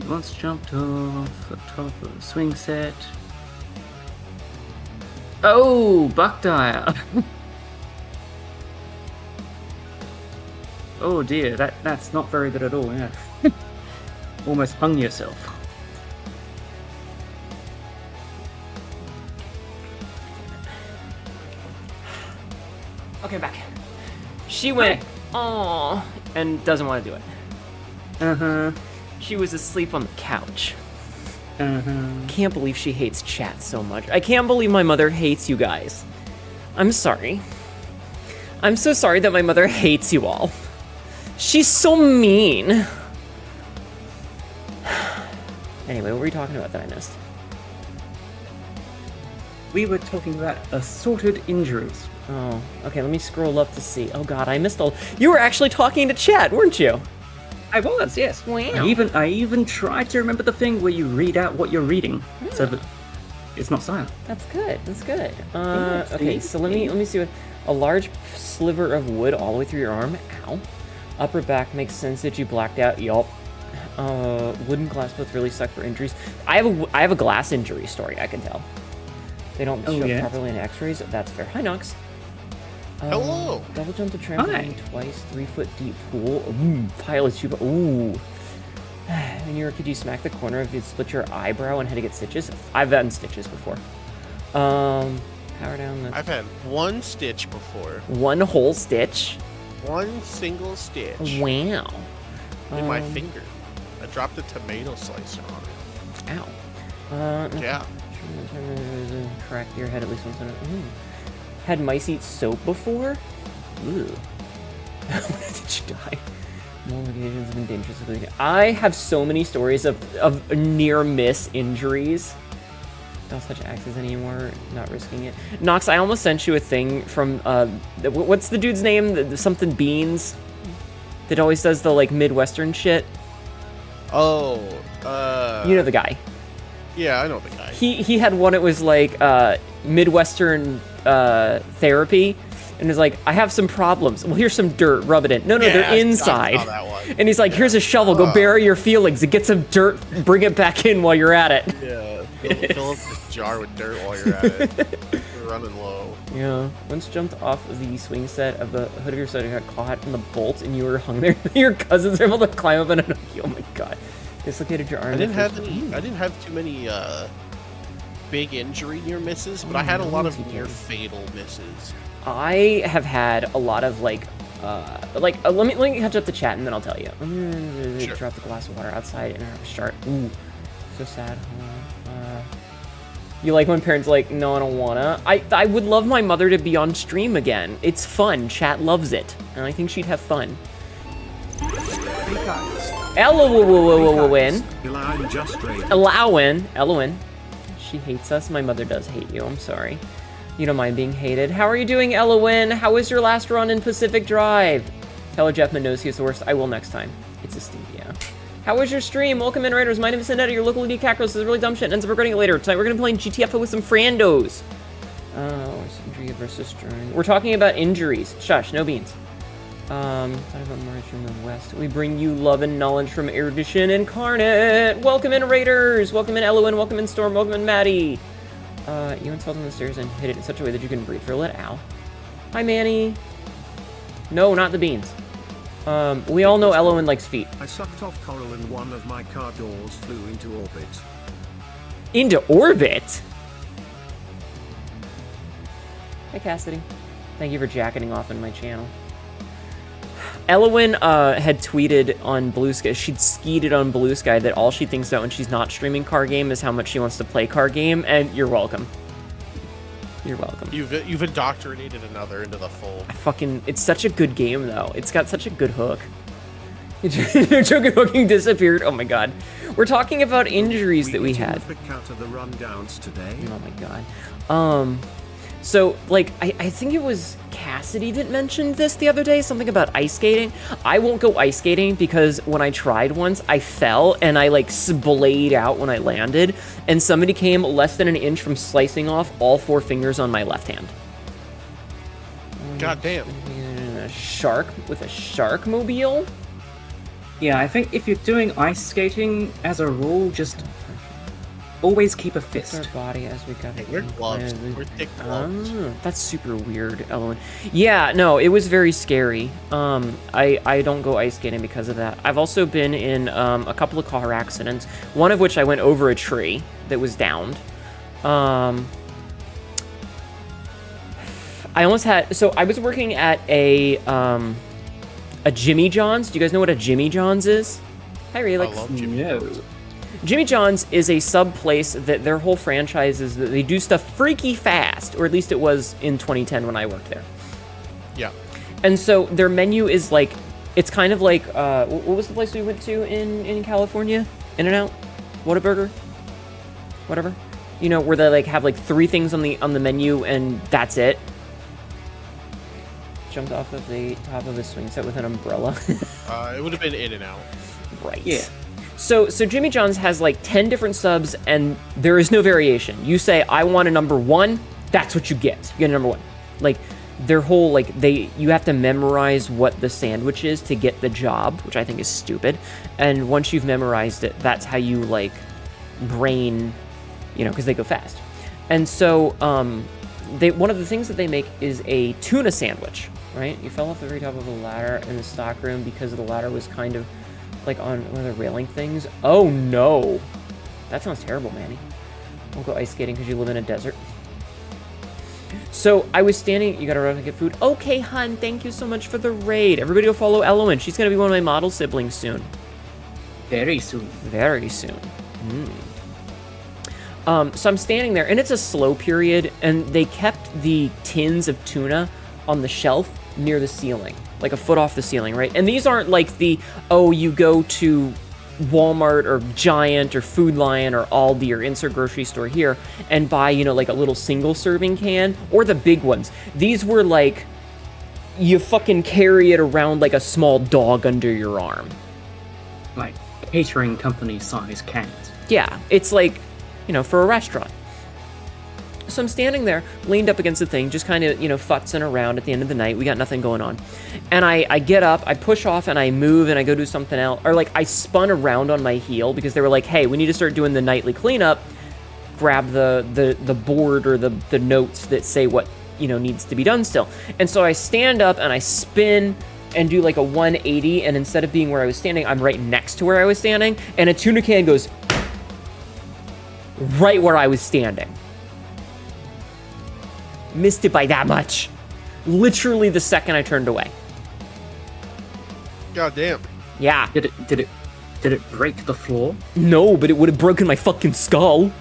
Once jumped off the top of the swing set. Oh, Buckdire! Oh dear, that's not very good at all, yeah. Almost hung yourself. Okay, back. She went, "Aw," and doesn't want to do it. Uh-huh. She was asleep on the couch. Uh-huh. Can't believe she hates chat so much. I can't believe my mother hates you guys. I'm sorry. I'm so sorry that my mother hates you all. She's so mean. Anyway, what were we talking about that I missed? We were talking about assorted injuries. Oh, okay, let me scroll up to see. Oh god, I missed all... You were actually talking to chat, weren't you? I was, yes. Wow. I even tried to remember the thing where you read out what you're reading, so that it's not silent. That's good, that's good. Okay, so let me see what... A large sliver of wood all the way through your arm. Ow. Upper back makes sense that you blacked out. Yup. Wooden glass both really suck for injuries. I have a glass injury story, I can tell. They don't show properly in x-rays. That's fair. Hi, Nox. Hello. Double jump to trampoline twice, 3 foot deep pool. Ooh, pilot tuba. Ooh. When you were a kid, you smacked the corner of you'd split your eyebrow and had to get stitches. I've gotten stitches before. Power down the... I've had one stitch before. One whole stitch? One single stitch. Wow. In my finger. I dropped a tomato slicer on it. Ow. Yeah. Crack your head at least once. Had mice eat soap before? Ooh. When did you die? More occasions have been dangerous. I have so many stories of near miss injuries. Don't touch axes anymore. Not risking it. Nox, I almost sent you a thing from what's the dude's name? Something Beans. That always does the like Midwestern shit. Oh. You know the guy. Yeah, I know the guy. He had one. It was like Midwestern therapy, and it's like, I have some problems. Well, here's some dirt. Rub it in. No, Yeah, they're inside. I saw that one. And he's like, here's a shovel. Go bury your feelings and get some dirt. Bring it back in while you're at it. Yeah. Fill up this jar with dirt while you're at it. We're running low. Yeah. Once jumped off the swing set of the hood of your soda, got caught in the bolt, and you were hung there. Your cousins were able to climb up and oh my god. Dislocated your arm. I didn't have too many big injury near misses, but I had a lot of near fatal misses. I have had a lot of let me catch up the chat and then I'll tell you. Sure. Drop the glass of water outside and start. Ooh, so sad. You like when parents like, no, I don't wanna. I would love my mother to be on stream again. It's fun. Chat loves it, and I think she'd have fun. Elowin. She hates us. My mother does hate you. I'm sorry. You don't mind being hated. How are you doing, Elowin? How was your last run in Pacific Drive? Tell Jeffman knows he's the worst. I will next time. It's a Steve, yeah. How was your stream? Welcome in, Raiders. My name is Hnetu. Your local indie Cacros is really dumb shit. Ends up recording it later. Tonight we're going to be playing GTFO with some friendos. Injury versus Stern. We're talking about injuries. Shush, no beans. Thought about March from the West. We bring you love and knowledge from Erudition Incarnate. Welcome in, Raiders. Welcome in, Elowin. Welcome in, Storm. Welcome in, Maddie. You installed on the stairs and hit it in such a way that you couldn't breathe for a little. Ow. Hi, Manny. No, not the beans. We all know Elowin likes feet. I sucked off coral and one of my car doors flew into orbit. Into orbit? Hi, Cassidy. Thank you for jacketing off on my channel. Elowin had tweeted on Blue Sky, she'd skeeted on Blue Sky that all she thinks about when she's not streaming car game is how much she wants to play car game, and you're welcome. You're welcome. You've indoctrinated another into the fold. It's such a good game, though. It's got such a good hook. Your joke hooking disappeared. Oh my god. We're talking about injuries that we had. The rundowns today. Oh my god. So, like, I think it was Cassidy that mentioned this the other day, something about ice skating. I won't go ice skating because when I tried once, I fell and I, like, splayed out when I landed, and somebody came less than an inch from slicing off all 4 fingers on my left hand. God damn. A shark with a shark mobile? Yeah, I think if you're doing ice skating, as a rule, just always keep a fist. Our body as we got We're gloves. We're thick gloves. That's super weird, Elowin. Yeah, no, it was very scary. I don't go ice skating because of that. I've also been in a couple of car accidents, one of which I went over a tree that was downed. I almost had, so I was working at a Jimmy John's. Do you guys know what a Jimmy John's is? Hi, Relix. I love Jimmy John's. Jimmy John's is a sub place that their whole franchise is that they do stuff freaky fast, or at least it was in 2010 when I worked there. Yeah. And so their menu is like, it's kind of like, what was the place we went to in California? In-N-Out? Whataburger? Whatever. You know, where they like have like 3 things on the menu and that's it. Jumped off of the top of a swing set with an umbrella. It would have been In-N-Out. Right. Yeah. So Jimmy John's has like 10 different subs and there is no variation. You say, I want a number 1, that's what you get. You get a number 1. Like, their whole, like, you have to memorize what the sandwich is to get the job, which I think is stupid. And once you've memorized it, that's how you, like, brain, you know, because they go fast. And so, one of the things that they make is a tuna sandwich, right? You fell off the very top of a ladder in the stock room because the ladder was kind of like on one of the railing things. Oh no. That sounds terrible, Manny. Won't go ice skating because you live in a desert. So I was standing, you gotta run and get food. Okay, hun, thank you so much for the raid. Everybody go follow Elowin. She's gonna be one of my model siblings soon. Very soon. Very soon. So I'm standing there and it's a slow period and they kept the tins of tuna on the shelf near the ceiling, like a foot off the ceiling, right? And these aren't like you go to Walmart or Giant or Food Lion or Aldi or insert grocery store here and buy, you know, like a little single serving can or the big ones. These were like, you fucking carry it around like a small dog under your arm. Like catering company size cans. Yeah, it's like, you know, for a restaurant. So I'm standing there, leaned up against the thing, just kind of, you know, futzing around at the end of the night. We got nothing going on. And I get up, I push off, and I move, and I go do something else. Or, like, I spun around on my heel because they were like, hey, we need to start doing the nightly cleanup. grab the board or the notes that say what, needs to be done still. And so I stand up and I spin and do like a 180, and instead of being where I was standing, I'm right next to where I was standing, and a tuna can goes right where I was standing. Missed it by that much. Literally the second I turned away. God damn. Yeah. Did it break the floor? No, but it would have broken my fucking skull.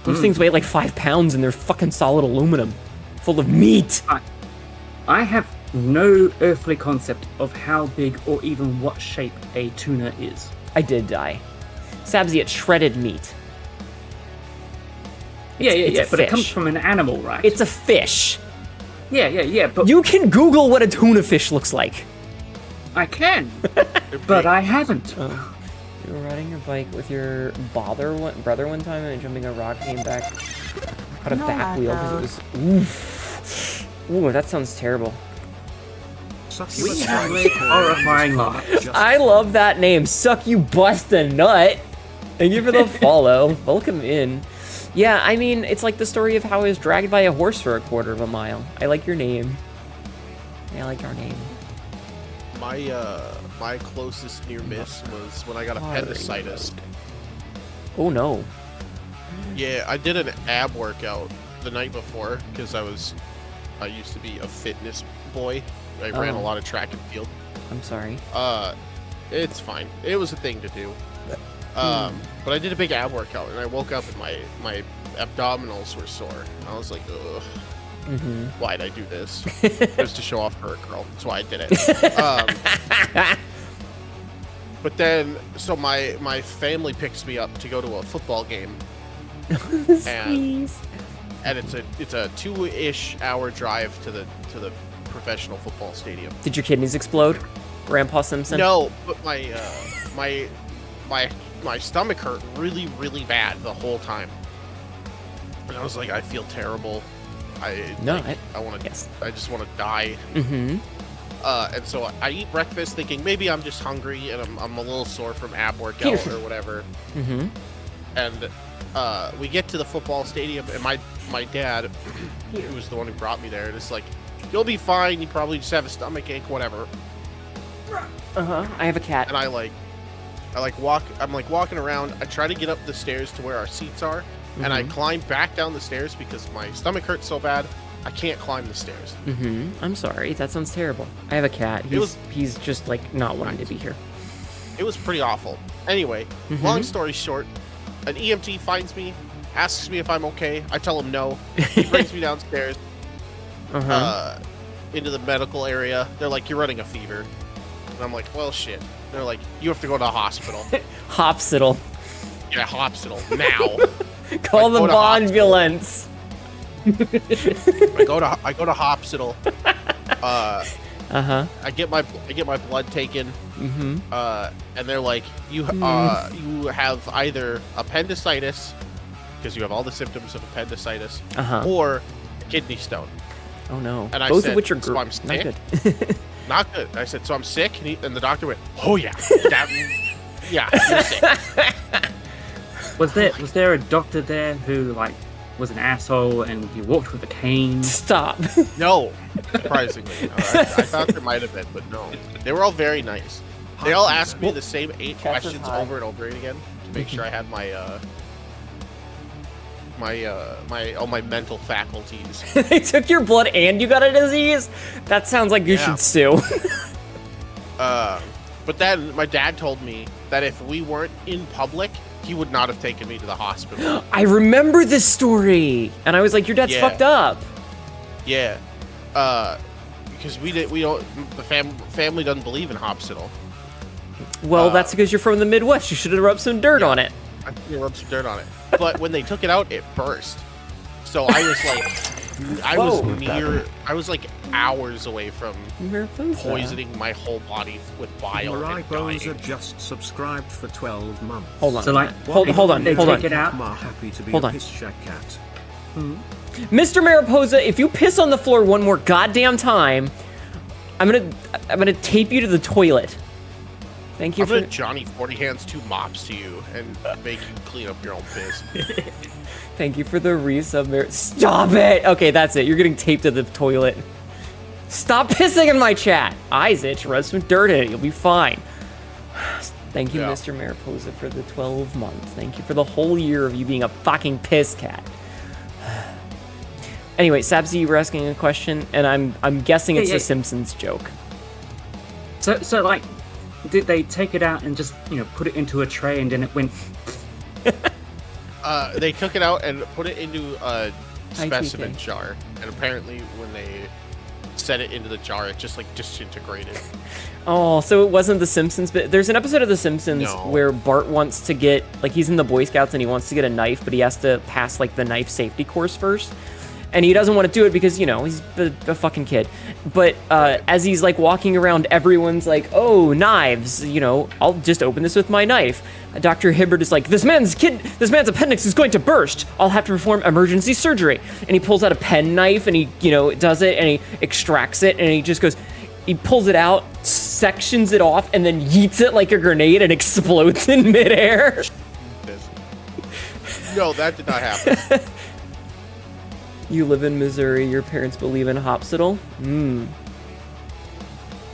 Those things weigh like 5 pounds and they're fucking solid aluminum. Full of meat. I have no earthly concept of how big or even what shape a tuna is. I did die. Sabzi, it's shredded meat. It's but fish. it comes from an animal, right? It's a fish. Yeah, but... You can Google what a tuna fish looks like. I can, but I haven't. You were riding your bike with your brother one time and jumping a rock, came back, had a back wheel because it was... Oof. Ooh, that sounds terrible. We have a horrifying life. I love that name. Suck you bust a nut. Thank you for the follow. Welcome in. Yeah, I mean, it's like the story of how I was dragged by a horse for a quarter of a mile. I like your name. I like your name. My closest near miss was when I got appendicitis. Oh no. Yeah, I did an ab workout the night before because I used to be a fitness boy. I ran a lot of track and field. I'm sorry. It's fine. It was a thing to do. But I did a big ab workout and I woke up and my abdominals were sore. I was like, ugh. Why'd I do this? It was to show off for a girl. That's why I did it. But then, so my family picks me up to go to a football game. and it's a 2-ish hour drive to the professional football stadium. Did your kidneys explode, Grandpa Simpson? No, but my stomach hurt really, really bad the whole time. And I was like, I feel terrible. I just want to die. And so I eat breakfast thinking maybe I'm just hungry and I'm a little sore from ab workout or whatever. And we get to the football stadium and my dad, who was the one who brought me there, is like, you'll be fine. You probably just have a stomach ache, whatever. I have a cat. And I'm walking around. I try to get up the stairs to where our seats are. And I climb back down the stairs because my stomach hurts so bad, I can't climb the stairs. I'm sorry. That sounds terrible. I have a cat. He's just, like, not wanting to be here. It was pretty awful. Anyway, long story short, an EMT finds me, asks me if I'm okay. I tell him no. He brings me downstairs into the medical area. They're like, you're running a fever. And I'm like, well, shit. They're like, you have to go to the hospital. Hopsital. Yeah, hospital. Now. Call the ambulance. I go to hospital. I get my blood taken. And they're like, you have either appendicitis because you have all the symptoms of appendicitis, or kidney stone. Oh no! And both said, of which are so I'm sick. Not good. Not good. I said, so I'm sick, and the doctor went, oh yeah, yeah, you're sick. Was there a doctor there who was an asshole and he walked with a cane? Stop. No, surprisingly. No, I thought there might have been, but no. They were all very nice. They all asked me the same 8 questions over and over again to make sure I had my mental faculties. They took your blood and you got a disease? That sounds like you should sue. But then my dad told me that if we weren't in public, he would not have taken me to the hospital. I remember this story, and I was like, "Your dad's fucked up." Yeah, because the family doesn't believe in hospital. Well, that's because you're from the Midwest. You should have rubbed some dirt on it. I rubbed some dirt on it, but when they took it out, it burst. So I was like, I was like hours away from poisoning my whole body with bile and dying. Just subscribed for 12 months. Hold on. So hold on. Take it out. Happy to be Hold a on. piss shack cat. Mr. Mariposa, if you piss on the floor one more goddamn time, I'm gonna tape you to the toilet. Thank you I'm for gonna Johnny 40 Hands 2 mops to you and make you clean up your own piss. Thank you for the resub. Stop it! Okay, that's it. You're getting taped to the toilet. Stop pissing in my chat. Eyes itch, rub some dirt in it. You'll be fine. Thank you, Mr. Mariposa, for the 12 months. Thank you for the whole year of you being a fucking piss cat. Anyway, Sabzi, you were asking a question, and I'm guessing it's a Simpsons joke. So like, did they take it out and just put it into a tray and then it went? They took it out and put it into a specimen jar, and apparently when they set it into the jar, it just like disintegrated. Oh, so it wasn't The Simpsons, but there's an episode of The Simpsons where Bart wants to get, like, he's in the Boy Scouts and he wants to get a knife, but he has to pass like the knife safety course first. And he doesn't want to do it because, he's a fucking kid. But as he's like walking around, everyone's like, oh, knives, I'll just open this with my knife. Dr. Hibbert is like, this man's appendix is going to burst. I'll have to perform emergency surgery. And he pulls out a pen knife and he, does it and he extracts it and he just goes, he pulls it out, sections it off, and then yeets it like a grenade and explodes in midair. No, that did not happen. You live in Missouri, your parents believe in Hopsital?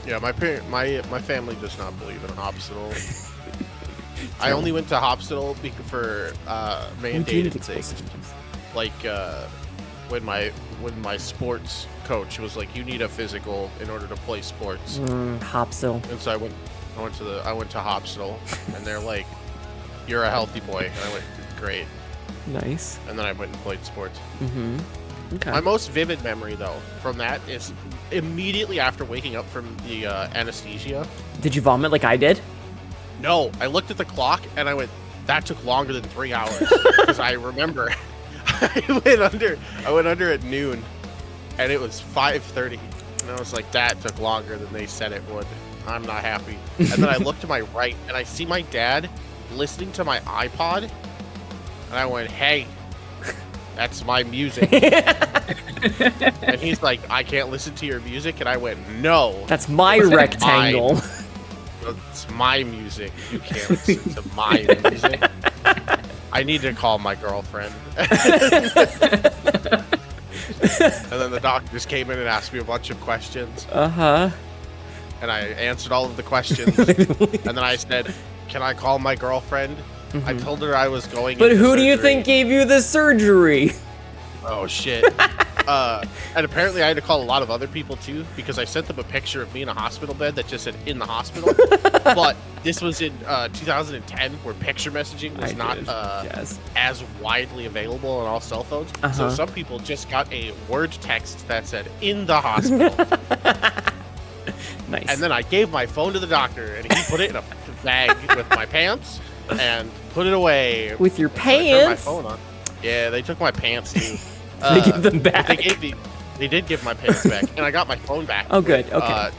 Yeah, my family does not believe in Hopsital. I only went to Hopsital for mandated things. Like when my sports coach was like, you need a physical in order to play sports. Hopsital. And so I went to Hopsital, and they're like, you're a healthy boy. And I went, great. Nice. And then I went and played sports. Okay. My most vivid memory, though, from that is immediately after waking up from the anesthesia. Did you vomit like I did? No, I looked at the clock and I went, that took longer than 3 hours. Because I remember I went under at noon and it was 5:30. And I was like, that took longer than they said it would. I'm not happy. And then I look to my right and I see my dad listening to my iPod. And I went, hey, that's my music. And he's like, I can't listen to your music. And I went, no. That's my rectangle. It's my music. You can't listen to my music. I need to call my girlfriend. And then the doctors came in and asked me a bunch of questions. And I answered all of the questions. And then I said, can I call my girlfriend? I told her I was going. But who do you think gave you the surgery? Oh shit. And apparently I had to call a lot of other people too, because I sent them a picture of me in a hospital bed that just said in the hospital. But this was in 2010, where picture messaging was not as widely available on all cell phones. So some people just got a word text that said in the hospital. Nice. And then I gave my phone to the doctor and he put it in a bag with my pants and put it away. With your pants? I turned my phone on. Yeah, they took my pants too. They give them back. They did give my pants back, and I got my phone back. Oh, good. Okay.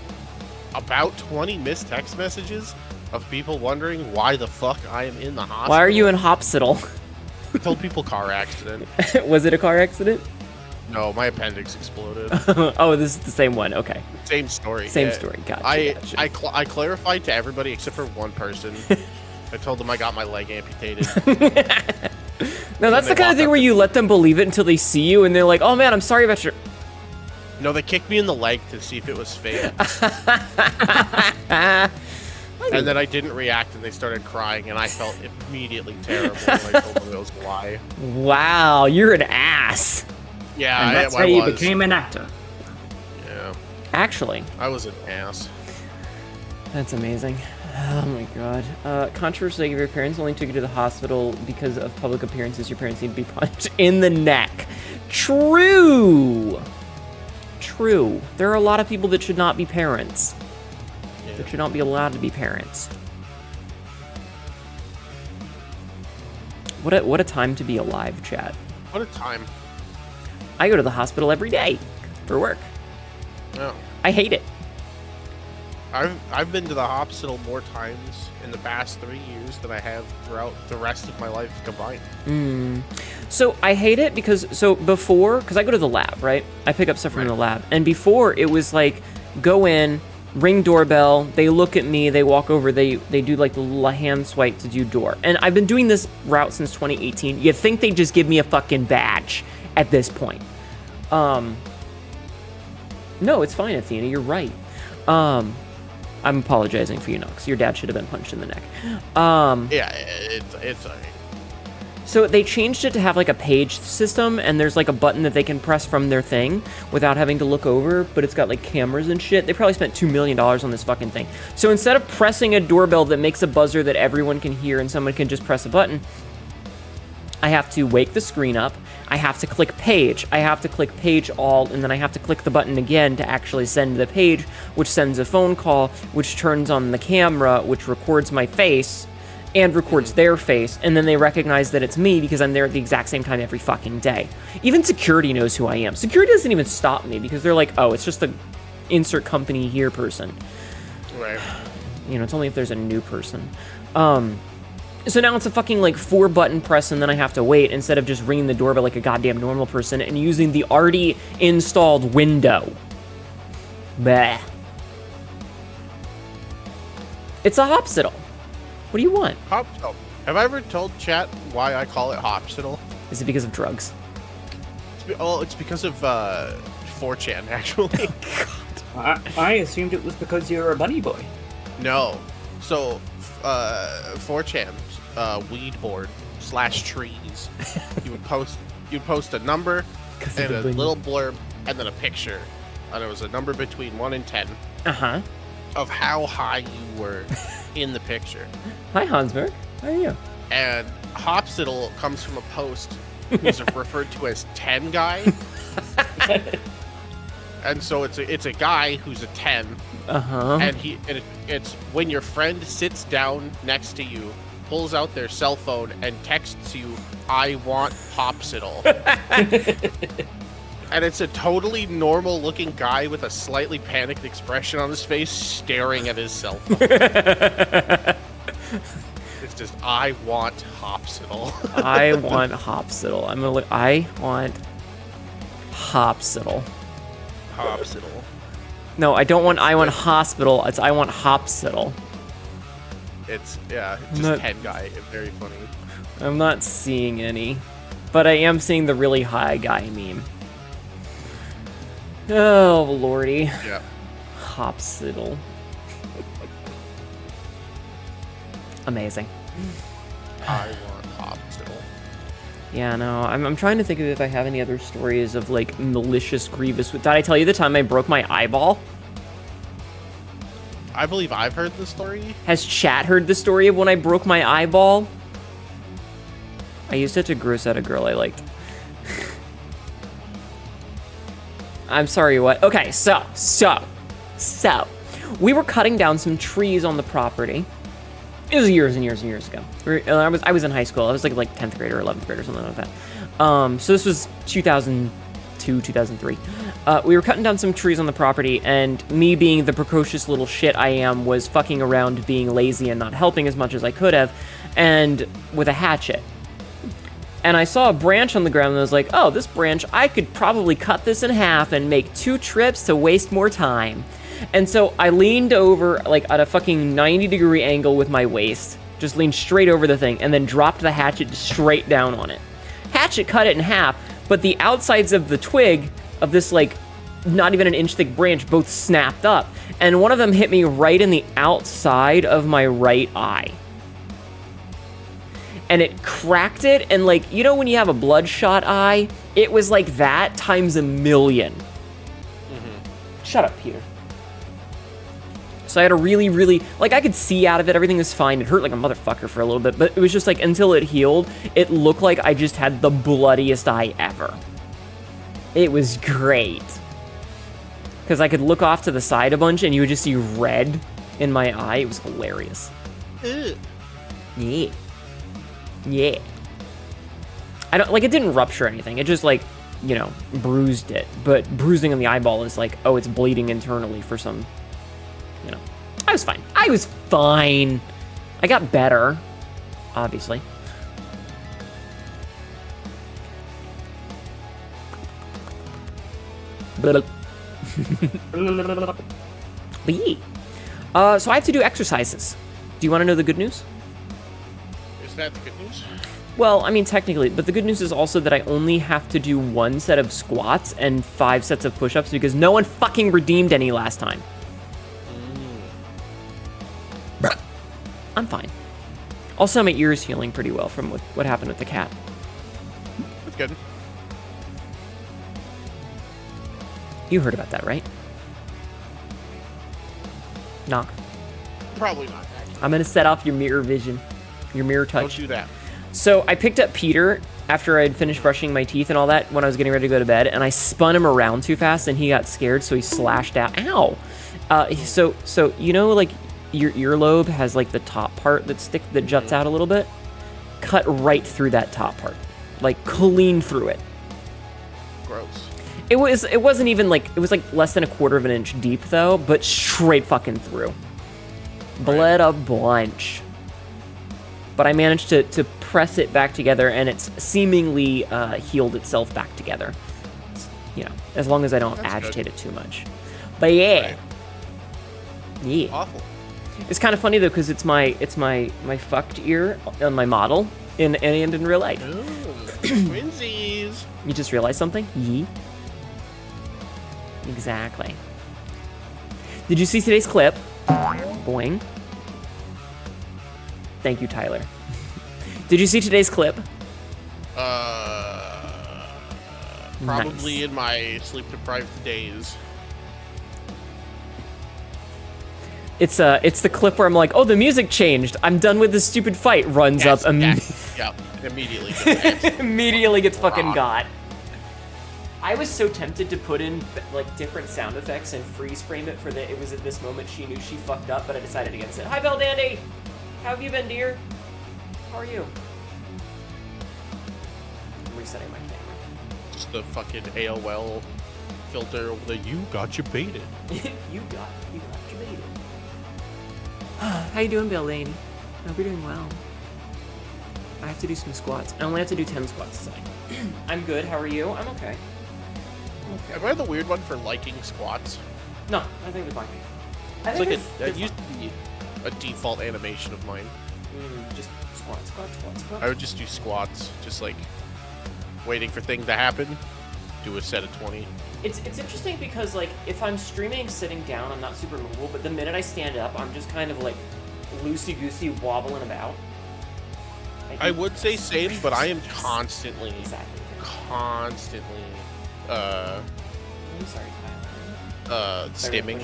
About 20 missed text messages of people wondering why the fuck I am in the hospital. Why are you in Hopsital? I told people car accident. Was it a car accident? No, my appendix exploded. Oh, this is the same one. Okay. Same story. Same story. Gotcha. I clarified to everybody except for one person. I told them I got my leg amputated. No, that's the kind of thing where you let them believe it until they see you and they're like, oh man, I'm sorry about your... No, they kicked me in the leg to see if it was fake. And then I didn't react and they started crying and I felt immediately terrible when I told them it was a lie. Wow, you're an ass. Yeah, and that's how you became an actor. Yeah. Actually. I was an ass. That's amazing. Oh my god. Controversy of your parents only took you to the hospital because of public appearances. Your parents need to be punched in the neck. True. True. There are a lot of people that should not be parents. Yeah. That should not be allowed to be parents. What a time to be alive, chat. What a time. I go to the hospital every day for work. Oh. I hate it. I've been to the hospital more times in the past 3 years than I have throughout the rest of my life combined. So I hate it because, because I go to the lab, right? I pick up stuff from the lab. And before, it was like, go in, ring doorbell, they look at me, they walk over, they do like the little hand swipe to do door. And I've been doing this route since 2018. You'd think they'd just give me a fucking badge at this point. No, it's fine, Athena, you're right. I'm apologizing for you, Nox. Your dad should have been punched in the neck. Yeah, it's So they changed it to have like a page system, and there's like a button that they can press from their thing without having to look over, but it's got like cameras and shit. They probably spent $2 million on this fucking thing. So instead of pressing a doorbell that makes a buzzer that everyone can hear and someone can just press a button, I have to wake the screen up, I have to click page, I have to click page all, and then I have to click the button again to actually send the page, which sends a phone call, which turns on the camera, which records my face, and records their face, and then they recognize that it's me because I'm there at the exact same time every fucking day. Even security knows who I am. Security doesn't even stop me because they're like, oh, it's just the insert company here person. right. You know, it's only if there's a new person. So now it's a fucking like 4-button press, and then I have to wait instead of just ringing the doorbell like a goddamn normal person and using the already installed window. Bleh. It's a hopsital. What do you want? Hopsital. Have I ever told chat why I call it Hopsital? Is it because of drugs? It's because of 4chan, actually. I assumed it was because you're a bunny boy. No. So, 4chan's weed board / trees. You'd post a number and a little blurb and then a picture. And it was a number between 1 and 10. Uh-huh. Of how high you were in the picture. Hi, Hansberg. How are you? And Hopsital comes from a post who's referred to as 10 guy. And so it's a guy who's a 10. Uh-huh. And it's when your friend sits down next to you, pulls out their cell phone and texts you, "I want Hopsital." And it's a totally normal looking guy with a slightly panicked expression on his face staring at his cell phone. It's just, "I want Hopsital." I want Hopsital. I want Hopsital. Hopsital. No, I don't want I want hospital. It's I want Hopsital. It's, yeah, just 10 guy. Very funny. I'm not seeing any. But I am seeing the really high guy meme. Oh, lordy. Yeah. Hopsital. Amazing. I want Hopsital. Yeah, no, I'm trying to think of if I have any other stories of, like, malicious, grievous... Did I tell you the time I broke my eyeball? I believe I've heard the story. Has chat heard the story of when I broke my eyeball? I used it to gross out a girl I liked. I'm sorry, what? Okay, so. We were cutting down some trees on the property. It was years and years and years ago. I was in high school. I was like 10th grade or 11th grade or something like that. So this was 2002, 2003. We were cutting down some trees on the property, and me being the precocious little shit I am was fucking around being lazy and not helping as much as I could have, and with a hatchet. And I saw a branch on the ground and I was like, oh, this branch, I could probably cut this in half and make 2 trips to waste more time. And so I leaned over, like, at a fucking 90-degree angle with my waist, just leaned straight over the thing, and then dropped the hatchet straight down on it. Hatchet cut it in half, but the outsides of the twig of this, like, not even an inch thick branch both snapped up, and one of them hit me right in the outside of my right eye. And it cracked it, and, like, you know when you have a bloodshot eye? It was like that times 1,000,000. Mm-hmm. Shut up, Peter. So I had a really, really, like, I could see out of it, everything was fine. It hurt like a motherfucker for a little bit, but it was just like, until it healed, it looked like I just had the bloodiest eye ever. It was great. Because I could look off to the side a bunch, and you would just see red in my eye. It was hilarious. Ew. Yeah. Yeah. I don't, like, it didn't rupture anything. It just, like, you know, bruised it. But bruising on the eyeball is like, oh, it's bleeding internally for some, you know. I was fine. I was fine. I got better, obviously. But so I have to do exercises. Do you want to know the good news? Is that the good news? Well, I mean, technically, but the good news is also that I only have to do 1 set of squats and 5 sets of push-ups because no one fucking redeemed any last time. I'm fine. Also, my ear is healing pretty well from what happened with the cat. That's good. You heard about that, right? Knock. Probably not. I'm gonna set off your mirror vision, your mirror touch. Don't do that. So I picked up Peter after I'd finished brushing my teeth and all that when I was getting ready to go to bed, and I spun him around too fast, and he got scared, so he slashed out. Ow! So you know, like your earlobe has like the top part that juts out a little bit. Cut right through that top part, like clean through it. Gross. It wasn't even like, it was like less than 1/4 of an inch deep though, but straight fucking through. Bled a bunch. But I managed to press it back together, and it's seemingly healed itself back together. You know, as long as I don't agitate it too much. But yeah. Right. Yeah. Awful. It's kind of funny though, because it's my fucked ear on my model and in real life. Ooh, twinsies. You just realized something? Yee. Exactly. Did you see today's clip? Boing. Thank you, Tyler. Did you see today's clip? Probably Nice. in my sleep-deprived days. It's the clip where I'm like, oh, the music changed. I'm done with this stupid fight. Runs up Yeah, immediately. immediately gets fucking got. I was so tempted to put in like different sound effects and freeze frame it for that. It was at this moment she knew she fucked up, but I decided against it. Hi, Belle Dandy. How have you been, dear? How are you? I'm resetting my camera. Just the fucking AOL filter over the "you got you baited." you got you baited. How you doing, Belle Dandy? I hope you're doing well. I have to do some squats. I only have to do 10 squats today. I'm good. How are you? I'm okay. Am I the weird one for liking squats? No, I think they're fine. It's like it used to be a default animation of mine. Just squat. I would just do squats, just like waiting for things to happen. Do a set of 20. It's interesting because like if I'm streaming sitting down, I'm not super mobile, but the minute I stand up, I'm just kind of like loosey-goosey wobbling about. I would say same, but I am constantly, I'm sorry, stimming.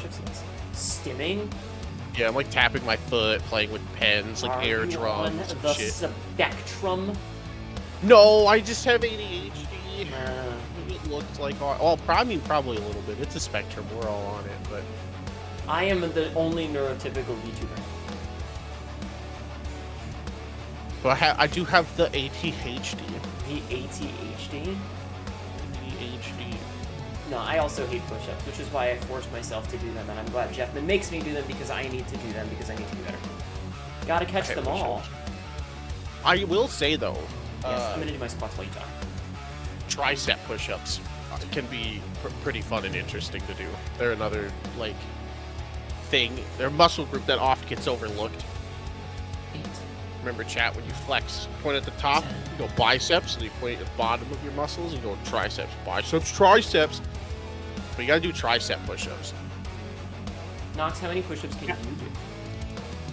Stimming? Yeah, I'm like tapping my foot, playing with pens, like air drums and the shit. spectrum? No, I just have ADHD. It looks like, well, probably a little bit. It's a spectrum. We're all on it, but I am the only neurotypical VTuber. But I do have the ATHD. The ATHD? ADHD. No, I also hate push-ups, which is why I force myself to do them, and I'm glad Jeffman makes me do them because I need to do them because I need to be better. Gotta catch them all. I will say though, yes, I'm gonna do my squats while you talk. Tricep push-ups can be pretty fun and interesting to do. They're another like thing. They're a muscle group that often gets overlooked. 8. Remember, chat, when you flex, point at the top, you go biceps, and you point at the bottom of your muscles, and you go triceps, biceps, triceps. But you gotta do tricep push-ups. Knox, how many push-ups can you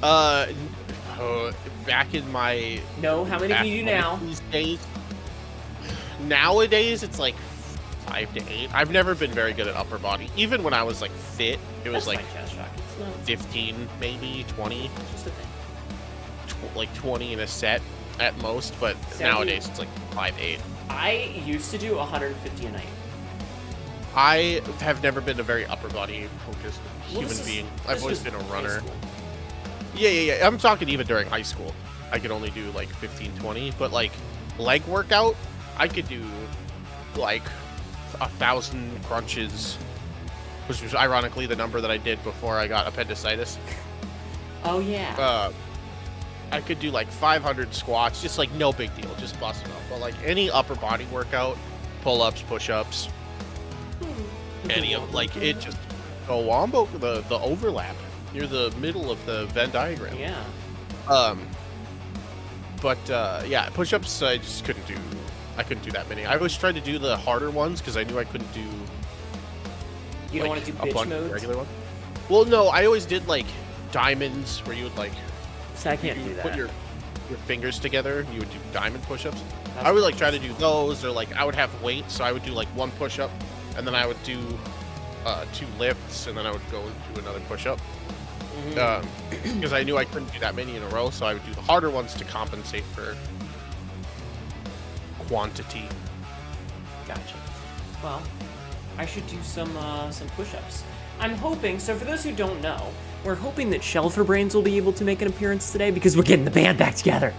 do? Back in my... No, how many can you do now? These days, nowadays, it's like 5 to 8. I've never been very good at upper body. Even when I was like fit, it was like 15, maybe 20. It's just a thing. Like 20 in a set at most, but nowadays it's like 5-8. I used to do 150 a night. I have never been a very upper body focused human being. I've always been a runner. Yeah. I'm talking even during high school. I could only do like 15, 20, but like leg workout, I could do like 1,000 crunches, which was ironically the number that I did before I got appendicitis. Oh yeah. I could do like 500 squats, just like no big deal, just bust them up. But like any upper body workout, pull-ups, push-ups, any of like it just a wombo, the overlap near the middle of the Venn diagram. Yeah. But yeah, push-ups I just couldn't do. I couldn't do that many. I always tried to do the harder ones because I knew I couldn't do. You don't want to do bitch modes? Regular one. Well, no, I always did like diamonds where you would like. So I can't do that. Put your fingers together and you would do diamond push-ups. I would like try to do those, or like I would have weights, so I would do like one push-up, and then I would do 2 lifts, and then I would go do another push-up. Because I knew I couldn't do that many in a row, so I would do the harder ones to compensate for quantity. Gotcha. Well, I should do some push-ups. I'm hoping. So for those who don't know, we're hoping that Shelferbrains will be able to make an appearance today because we're getting the band back together.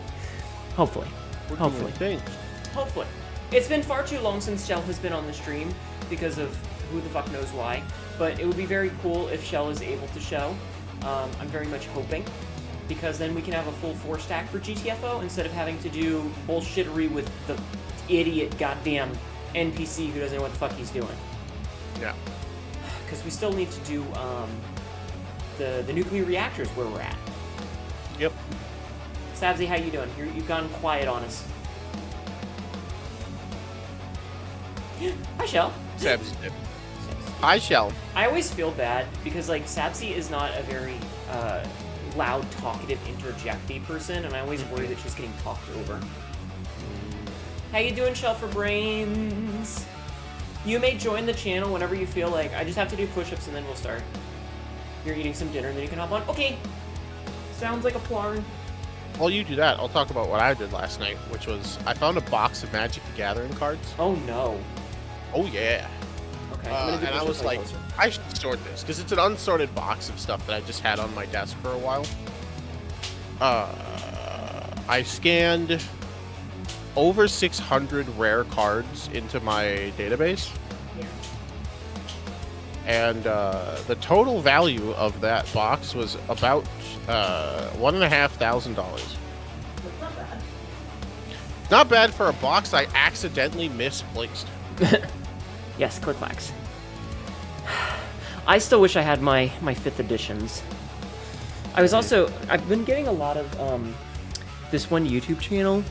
Hopefully. Hopefully. It's been far too long since Shell has been on the stream because of who the fuck knows why. But it would be very cool if Shell is able to show. I'm very much hoping, because then we can have a full 4-stack for GTFO instead of having to do bullshittery with the idiot goddamn NPC who doesn't know what the fuck he's doing. Yeah. Because we still need to do the nuclear reactors where we're at. Yep. Sabsy, how you doing? You've gone quiet on us. Hi, Shell. Sabsy did. Hi, Shell. I always feel bad because, like, Sabsy is not a very loud, talkative, interjecty person, and I always worry that she's getting talked over. How you doing, Shelferbrains? You may join the channel whenever you feel like. I just have to do push-ups and then we'll start. You're eating some dinner and then you can hop on. Okay. Sounds like a plan. While you do that, I'll talk about what I did last night, which was I found a box of Magic the Gathering cards. Oh, no. Oh, yeah. Okay. And I was like, I should sort this, because it's an unsorted box of stuff that I just had on my desk for a while. I scanned over 600 rare cards into my database. Yeah. And the total value of that box was about $1,500. Not bad. Not bad for a box I accidentally misplaced. Yes, click-clacks. I still wish I had my 5th editions. I've been getting a lot of this one YouTube channel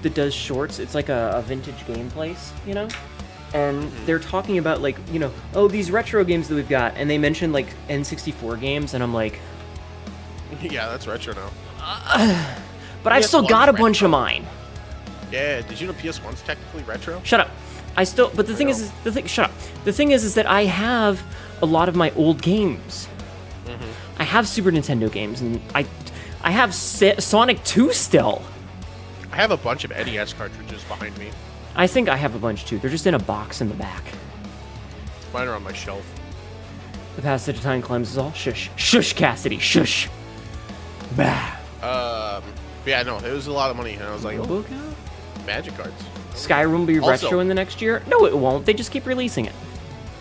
that does shorts. It's like a vintage game place, you know? And they're talking about, like, you know, oh, these retro games that we've got, and they mentioned, like, N64 games, and I'm like... Yeah, that's retro now. But I've still got a bunch of mine. Yeah, did you know PS1's technically retro? Shut up. But the thing is, shut up. The thing is that I have a lot of my old games. I have Super Nintendo games, and I have Sonic 2 still. I have a bunch of NES cartridges behind me. I think I have a bunch too. They're just in a box in the back. Mine are on my shelf. The passage of time cleanses all. Shush. Shush, Cassidy. Shush. Bah. Yeah, no, it was a lot of money, and I was like, oh, Magic cards. Skyrim will be Also, retro in the next year? No, it won't. They just keep releasing it.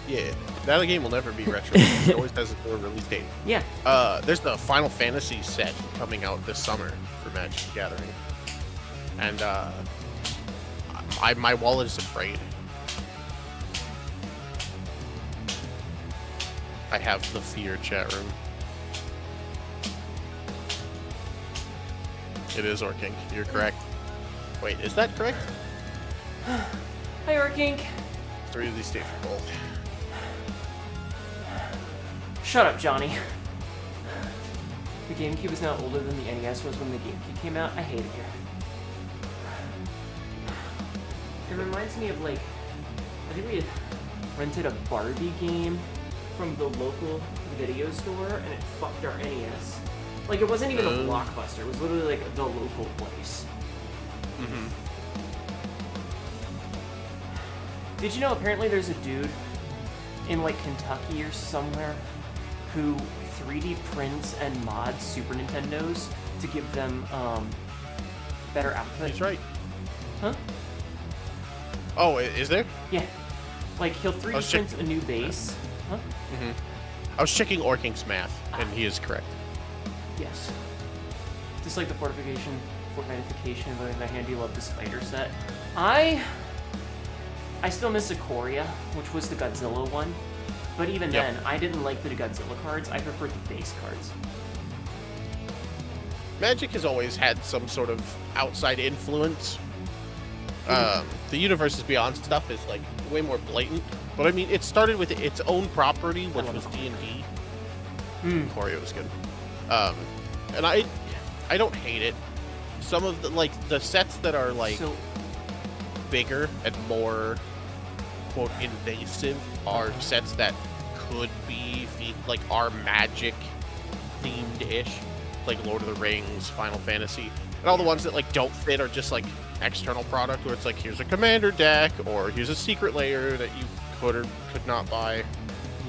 Yeah, that game will never be retro. It always has a release date. Yeah. There's the Final Fantasy set coming out this summer for Magic the Gathering. And, my wallet is afraid. I have the fear chat room. It is Orking. You're correct. Wait, is that correct? Hi, Orkink. 3 of these stay for gold. Shut up, Johnny. The GameCube is now older than the NES was when the GameCube came out. I hate it here. It reminds me of, like, I think we had rented a Barbie game from the local video store, and it fucked our NES. Like, it wasn't even a Blockbuster. It was literally, like, the local place. Did you know apparently there's a dude in, like, Kentucky or somewhere who 3D prints and mods Super Nintendos to give them better output? That's right. Huh? Oh, is there? Yeah. Like, he'll 3D print a new base. Huh? I was checking Orkink's math, and he is correct. Yes. Just like the fortification, but in my hand, you love the spider set. I still miss Ikoria, which was the Godzilla one. But even then, I didn't like the Godzilla cards. I preferred the base cards. Magic has always had some sort of outside influence. The Universes Beyond stuff is like way more blatant. But I mean, it started with its own property, which was D&D. Ikoria was good. And I don't hate it. Some of the sets that are like bigger and more quote invasive are sets that could be like are Magic themed ish, like Lord of the Rings, Final Fantasy, and all the ones that like don't fit are just like external product where it's like here's a commander deck or here's a secret layer that you could or could not buy.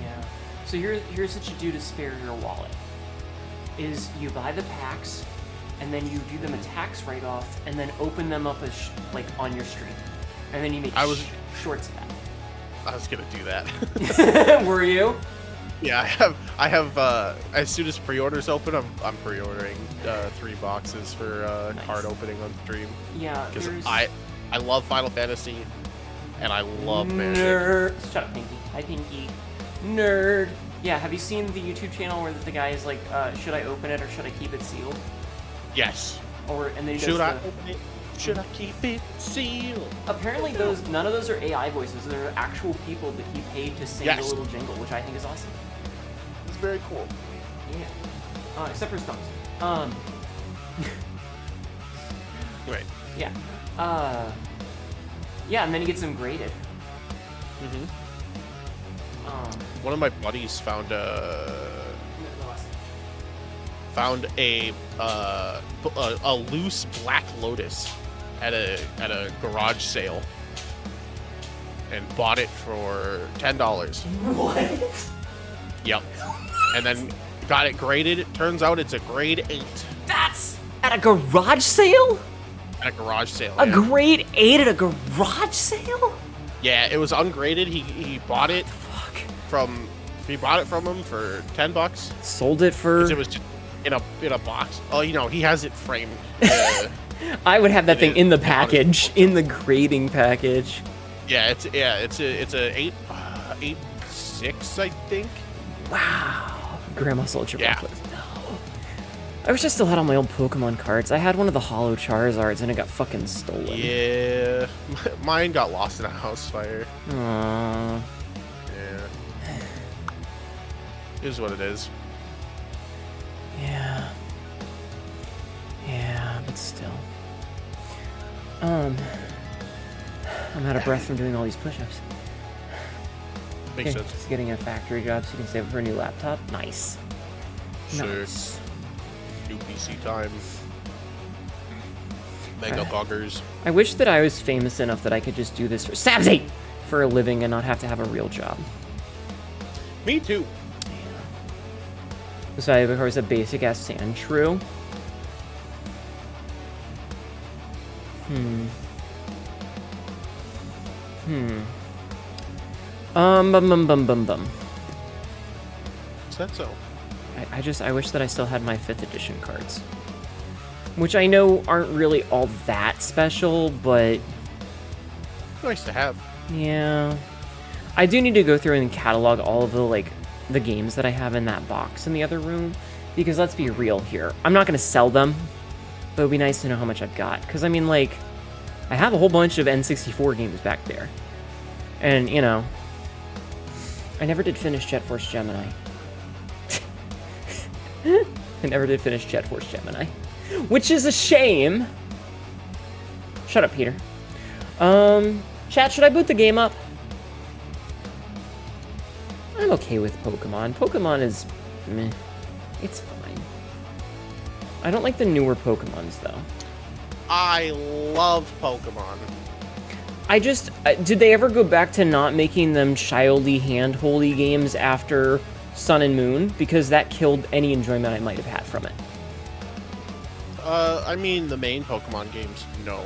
Yeah. So here's what you do to spare your wallet. Is you buy the packs, and then you do them a tax write-off, and then open them up as like on your stream, and then you make shorts of that. I was gonna do that. Were you? Yeah, I have. As soon as pre-orders open, I'm pre-ordering 3 boxes for nice. card opening on stream. Yeah, because I love Final Fantasy, and I love Magic. Nerd. Shut up, Pinky. Hi, Pinky. Nerd. Yeah, have you seen the YouTube channel where the guy is like, should I open it or should I keep it sealed? Yes. And then he should does I open it? Should I keep it sealed? Apparently, none of those are AI voices. They're actual people that he paid to sing the little jingle, which I think is awesome. It's very cool. Yeah. Except for Stumps. Right. Yeah. Yeah, and then he gets them graded. One of my buddies found a loose Black Lotus at a garage sale and bought it for $10. What? Yep. And then got it graded. It turns out it's a grade 8. That's at a garage sale? At a garage sale. A grade 8 at a garage sale? Yeah, it was ungraded. He bought it from him for $10. Sold it for. It was just in a box. Oh, he has it framed. I would have that thing in the package, in the grading package. Yeah, it's a 8.6, I think. Wow. Grandma sold your booklet. No. I wish I still had all my old Pokemon cards. I had one of the Holo Charizards and it got fucking stolen. Yeah. Mine got lost in a house fire. Aww. Yeah. It is what it is. Yeah. Yeah, but still. I'm out of breath from doing all these push-ups. Makes sense. Just getting a factory job so you can save up for a new laptop. Nice. Sure. Nice. New PC time. Mega buggers. I wish that I was famous enough that I could just do this for a living and not have to have a real job. Me too. Yeah. So I have, of course, a basic-ass sand shrew. Is that so? I wish that I still had my 5th edition cards. Which I know aren't really all that special, but... Nice to have. Yeah. I do need to go through and catalog all of the games that I have in that box in the other room. Because let's be real here. I'm not going to sell them, but it would be nice to know how much I've got. Because, I mean, I have a whole bunch of N64 games back there. And, I never did finish Jet Force Gemini. I never did finish Jet Force Gemini. Which is a shame. Shut up, Peter. Chat, should I boot the game up? I'm okay with Pokemon. Pokemon is meh. It's fine. I don't like the newer Pokemons, though. I love Pokemon. I just... did they ever go back to not making them childy, hand-holdy games after Sun and Moon? Because that killed any enjoyment I might have had from it. I mean, the main Pokemon games, no.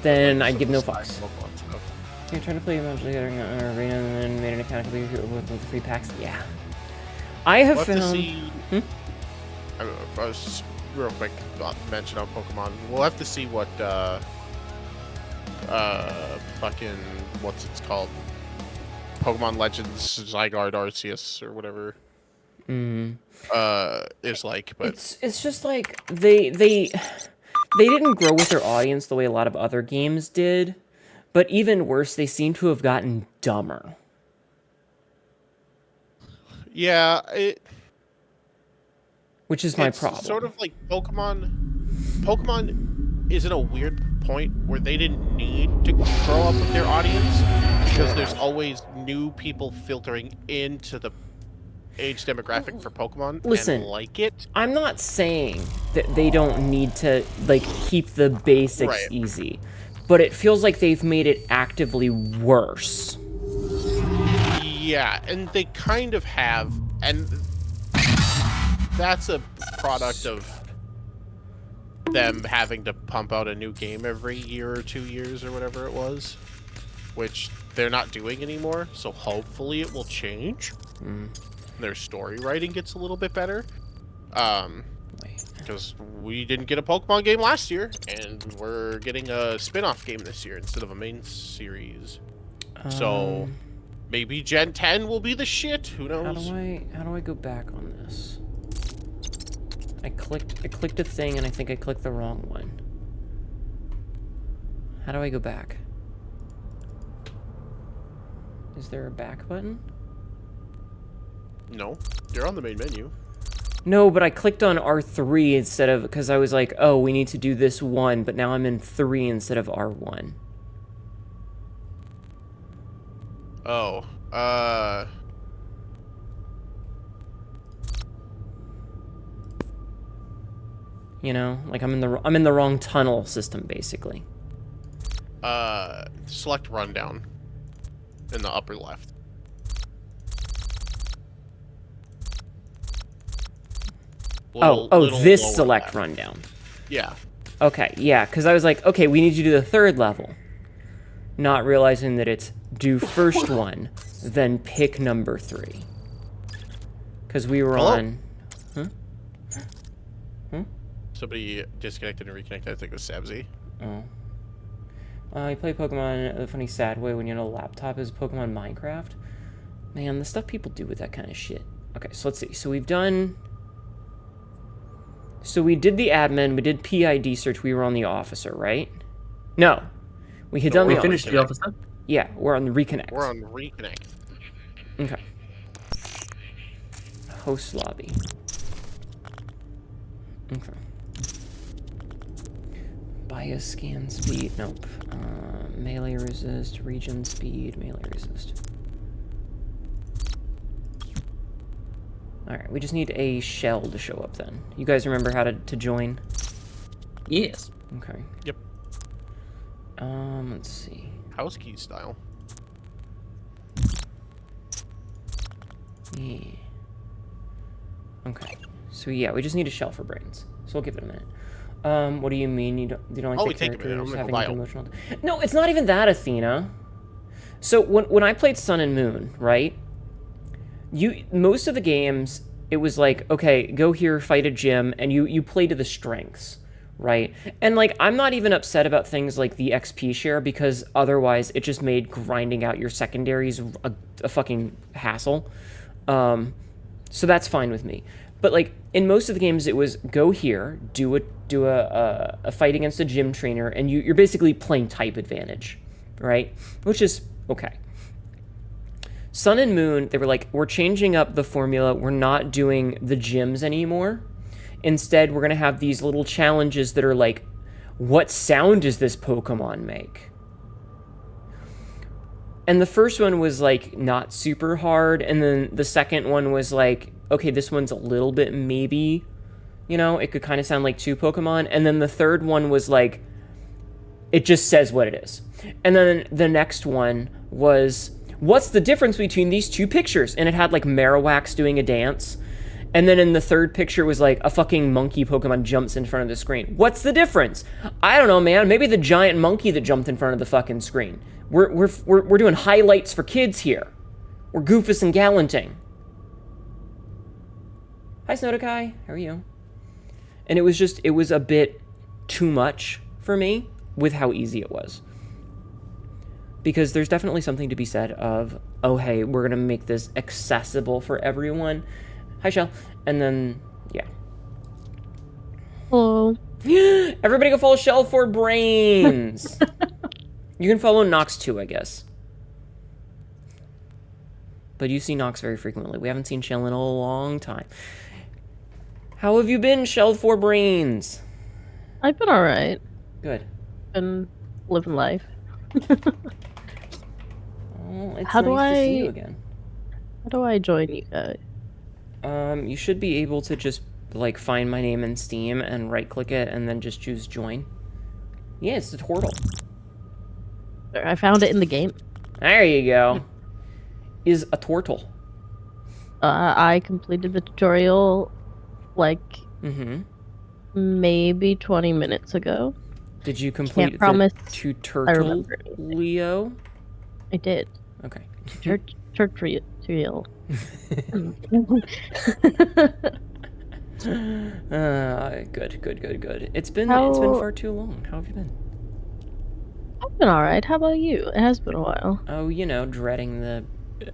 Then I'd give no fucks. Pokemon stuff. You're trying to play Magic Gathering Arena and then made an account with the free packs? Yeah. I have found... to see... I was just real quick mention on Pokemon. We'll have to see what fucking what's it's called? Pokemon Legends Zygarde Arceus or whatever. Is like, but it's just like they didn't grow with their audience the way a lot of other games did, but even worse, they seem to have gotten dumber. Yeah, which is my problem. Sort of like Pokemon is in a weird point where they didn't need to grow up with their audience because there's always new people filtering into the age demographic for Pokemon. Listen, and like it. I'm not saying that they don't need to like keep the basics easy, but it feels like they've made it actively worse. Yeah, and they kind of have, and that's a product of them having to pump out a new game every year or 2 years or whatever it was, which they're not doing anymore, so hopefully it will change. Their story writing gets a little bit better. Because we didn't get a Pokemon game last year, and we're getting a spin-off game this year instead of a main series. So maybe Gen 10 will be the shit. Who knows? How do I go back on this? I clicked a thing and I think I clicked the wrong one. How do I go back? Is there a back button? No, you're on the main menu. No, but I clicked on R3 instead of, because I was like, oh, we need to do this one, but now I'm in 3 instead of R1. Oh, you know, like I'm in the wrong tunnel system basically. Select rundown in the upper left. This select rundown. Yeah. Okay, yeah, because I was like, okay, we need to do the 3rd level. Not realizing that it's do first one, then pick number 3. Because we were on... Somebody disconnected and reconnected. I think it was Sabzi. You play Pokemon in a funny, sad way when you know a laptop is Pokemon Minecraft. Man, the stuff people do with that kind of shit. Okay, so let's see. So we've done... So we did the admin, we did PID search, we were on the officer, right? No. We had done the finished the officer? Yeah, we're on the reconnect. We're on reconnect. Okay. Host lobby. Okay. Bias scan speed, nope. Melee resist, region speed, melee resist. Alright, we just need a shell to show up then. You guys remember how to join? Yes. Okay. Yep. Let's see. House key style. Yeah. Okay. So yeah, we just need a shell for brains. So we'll give it a minute. What do you mean you don't like the characters having emotional? No, it's not even that, Athena. So when I played Sun and Moon, right? Most of the games, it was like, okay, go here, fight a gym, and you play to the strengths, right? And like, I'm not even upset about things like the XP share because otherwise it just made grinding out your secondaries a fucking hassle. So that's fine with me. But like in most of the games, it was go here, do a fight against a gym trainer, and you're basically playing type advantage, right? Which is okay. Sun and Moon, they were like, we're changing up the formula. We're not doing the gyms anymore. Instead, we're going to have these little challenges that are like, what sound does this Pokemon make? And the first one was like not super hard. And then the second one was like, okay, this one's a little bit maybe, you know, it could kind of sound like 2 Pokemon. And then the third one was like, it just says what it is. And then the next one was, what's the difference between these 2 pictures? And it had like Marowak's doing a dance. And then in the third picture was like a fucking monkey Pokemon jumps in front of the screen. What's the difference? I don't know, man. Maybe the giant monkey that jumped in front of the fucking screen. We're doing highlights for kids here. We're Goofus and Gallanting. Hi, Snodokai. How are you? And it was a bit too much for me with how easy it was. because there's definitely something to be said of, oh, hey, we're going to make this accessible for everyone. Hi, Shell. And then, yeah. Hello. Everybody go follow Shell for brains. You can follow Nox too, I guess. But you see Nox very frequently. We haven't seen Shell in a long time. How have you been, Shell for brains? I've been alright. Good. Been living life. Oh, it's How nice to see you again. How do I join you guys? You should be able to just, like, find my name in Steam and right-click it and then just choose join. Yeah, it's the turtle. I found it in the game. There you go. Is a turtle. I completed the tutorial, like, maybe 20 minutes ago. Did you complete Can't promise the tutorial, Leo? I did. Okay. Tutorial. Good. It's been far too long. How have you been? I've been alright. How about you? It has been a while. Oh, you know, dreading the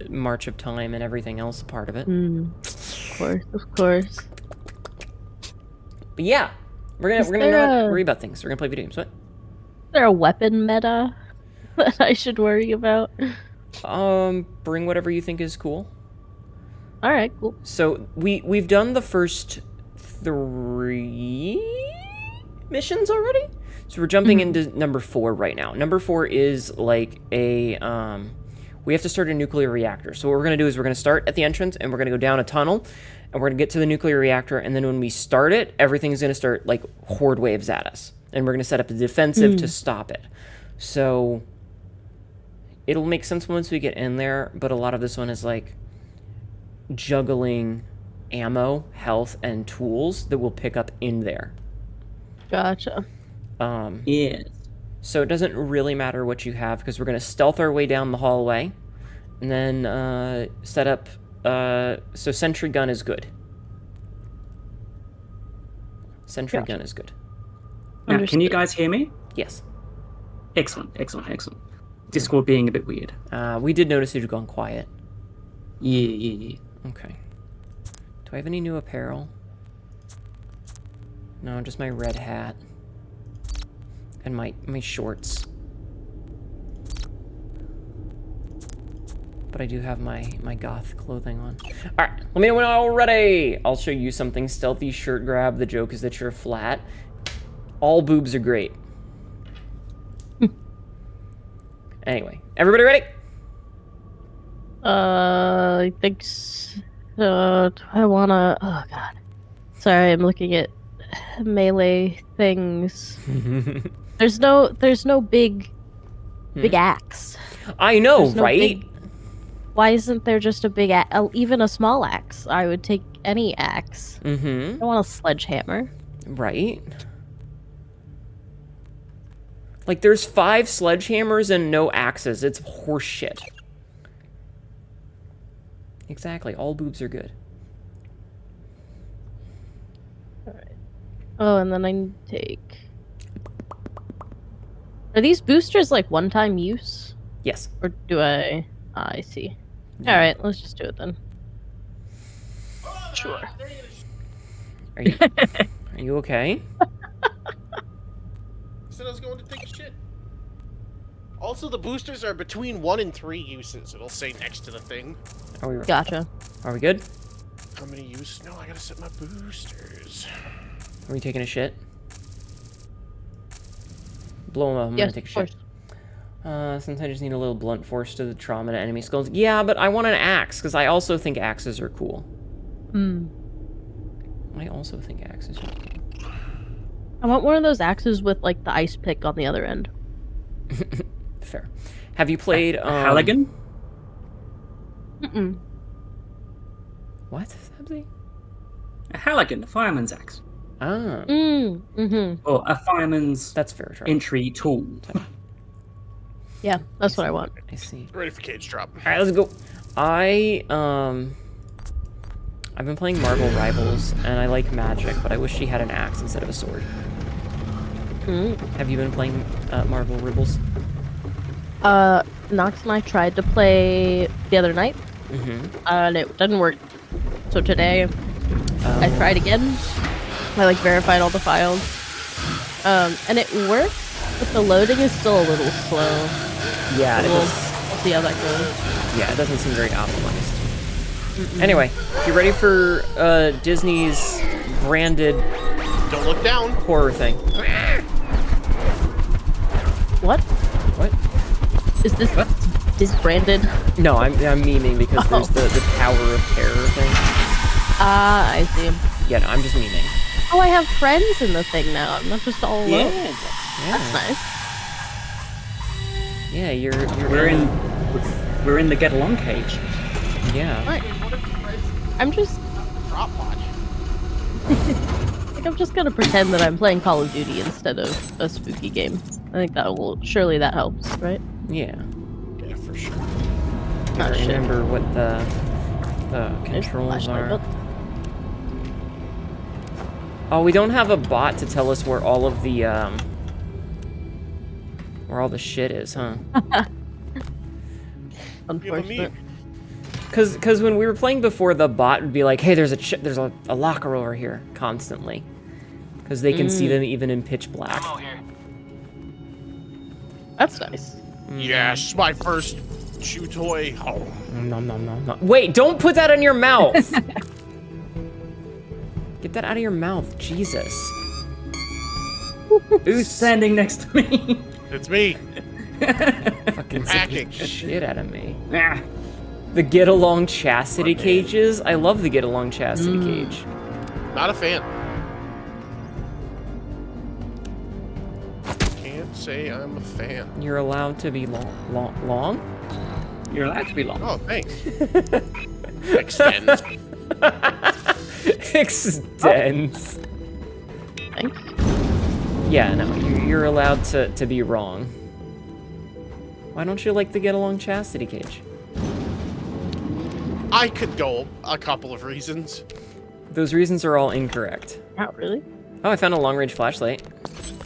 march of time and everything else part of it. Of course. But yeah, we're gonna not worry about things. We're gonna play video games. What? Is there a weapon meta that I should worry about? Bring whatever you think is cool. All right, cool. So we've done the first 3 missions already. So we're jumping into number 4 right now. Number 4 is like a we have to start a nuclear reactor. So what we're going to do is we're going to start at the entrance and we're going to go down a tunnel and we're going to get to the nuclear reactor, and then when we start it, everything's going to start like horde waves at us. And we're going to set up a defensive to stop it. So it'll make sense once we get in there, but a lot of this one is like juggling ammo, health, and tools that we'll pick up in there. Gotcha. Yes. So it doesn't really matter what you have, because we're going to stealth our way down the hallway and then set up... so sentry gun is good. Sentry gun is good. Now, can you guys hear me? Yes. Excellent. Discord being a bit weird. We did notice you'd gone quiet. Yeah. Okay. Do I have any new apparel? No, just my red hat. And my shorts. But I do have my goth clothing on. Alright, let me know when I'm ready! I'll show you something stealthy shirt grab. The joke is that you're flat. All boobs are great. Anyway, everybody ready? I think so. Do I wanna... Oh, God. Sorry, I'm looking at melee things. There's no big axe. I know, right? Why isn't there just a big axe? Even a small axe. I would take any axe. I don't want a sledgehammer. Right? Like, there's 5 sledgehammers and no axes. It's horseshit. Exactly. All boobs are good. Alright. Oh, and then I need to take... Are these boosters, like, one-time use? Yes. Or do I... I see. Alright, let's just do it then. Sure. Are you okay? Said I was going to take a shit. Also, the boosters are between 1 and 3 uses. It'll say next to the thing. Gotcha. Are we good? How many uses? No, I gotta set my boosters. Are we taking a shit? Blow him up. I'm Yes, gonna take a of course. shit. Sometimes I just need a little blunt force to the trauma to enemy skulls. Yeah, but I want an axe, because I also think axes are cool. I also think axes are cool. I want one of those axes with, like, the ice pick on the other end. Fair. Have you played, Halligan? What, Sabzi? A Halligan, a fireman's axe. Ah. Or a fireman's That's fair. entry tool. Yeah, that's what I want. I see. Ready for cage drop. Alright, let's go. I've been playing Marvel Rivals, and I like magic, but I wish she had an axe instead of a sword. Have you been playing Marvel Rivals? Nox and I tried to play the other night, and it didn't work. So today, I tried again. I verified all the files, and it works, but the loading is still a little slow. Yeah, we'll see how that goes. Yeah, it doesn't seem very optimized. Anyway, you ready for Disney's branded? Don't look down. Horror thing. What? What? Is this branded? No, I'm memeing because there's the Tower of Terror thing. Ah, I see. Yeah, no, I'm just memeing. Oh, I have friends in the thing now. I'm not just all alone. Yeah. That's nice. Yeah, you're we're in the get along cage. Yeah. Right. I'm just Drop watch. I'm just gonna pretend that I'm playing Call of Duty instead of a spooky game. I think surely that helps, right? Yeah. Yeah, for sure. I remember what the controls are. Oh, we don't have a bot to tell us where all of the shit is, huh? Unfortunate. Cause when we were playing before, the bot would be like, "Hey, there's a locker over here," constantly, because they can see them even in pitch black. That's nice. Yes, my first chew toy. Oh. Nom nom nom nom. Wait, don't put that in your mouth. Get that out of your mouth, Jesus. Who's standing next to me? It's me. Fucking hacking shit out of me. Ah. The get along chastity cages. I love the get along chastity cage. Not a fan. Can't say I'm a fan. You're allowed to be long? You're allowed to be long. Oh, thanks. Extends. Extends. Thanks. Yeah, no, you're allowed to be wrong. Why don't you like the get along chastity cage? I could go a couple of reasons. Those reasons are all incorrect. Not really. Oh, I found a long range flashlight.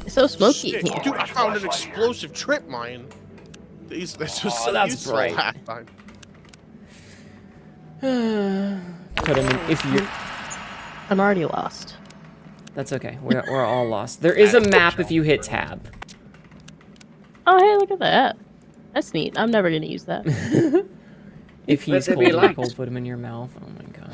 It's so smoky Shit, in here. dude, I found an explosive trip mine. This was so that's useful bright. last time. Put him in if you. I'm already lost. That's okay. We're all lost. There is a map if you hit tab. Oh, hey, look at that. That's neat. I'm never gonna use that. If he's Let there be cold, light. cold, put him in your mouth. Oh my god.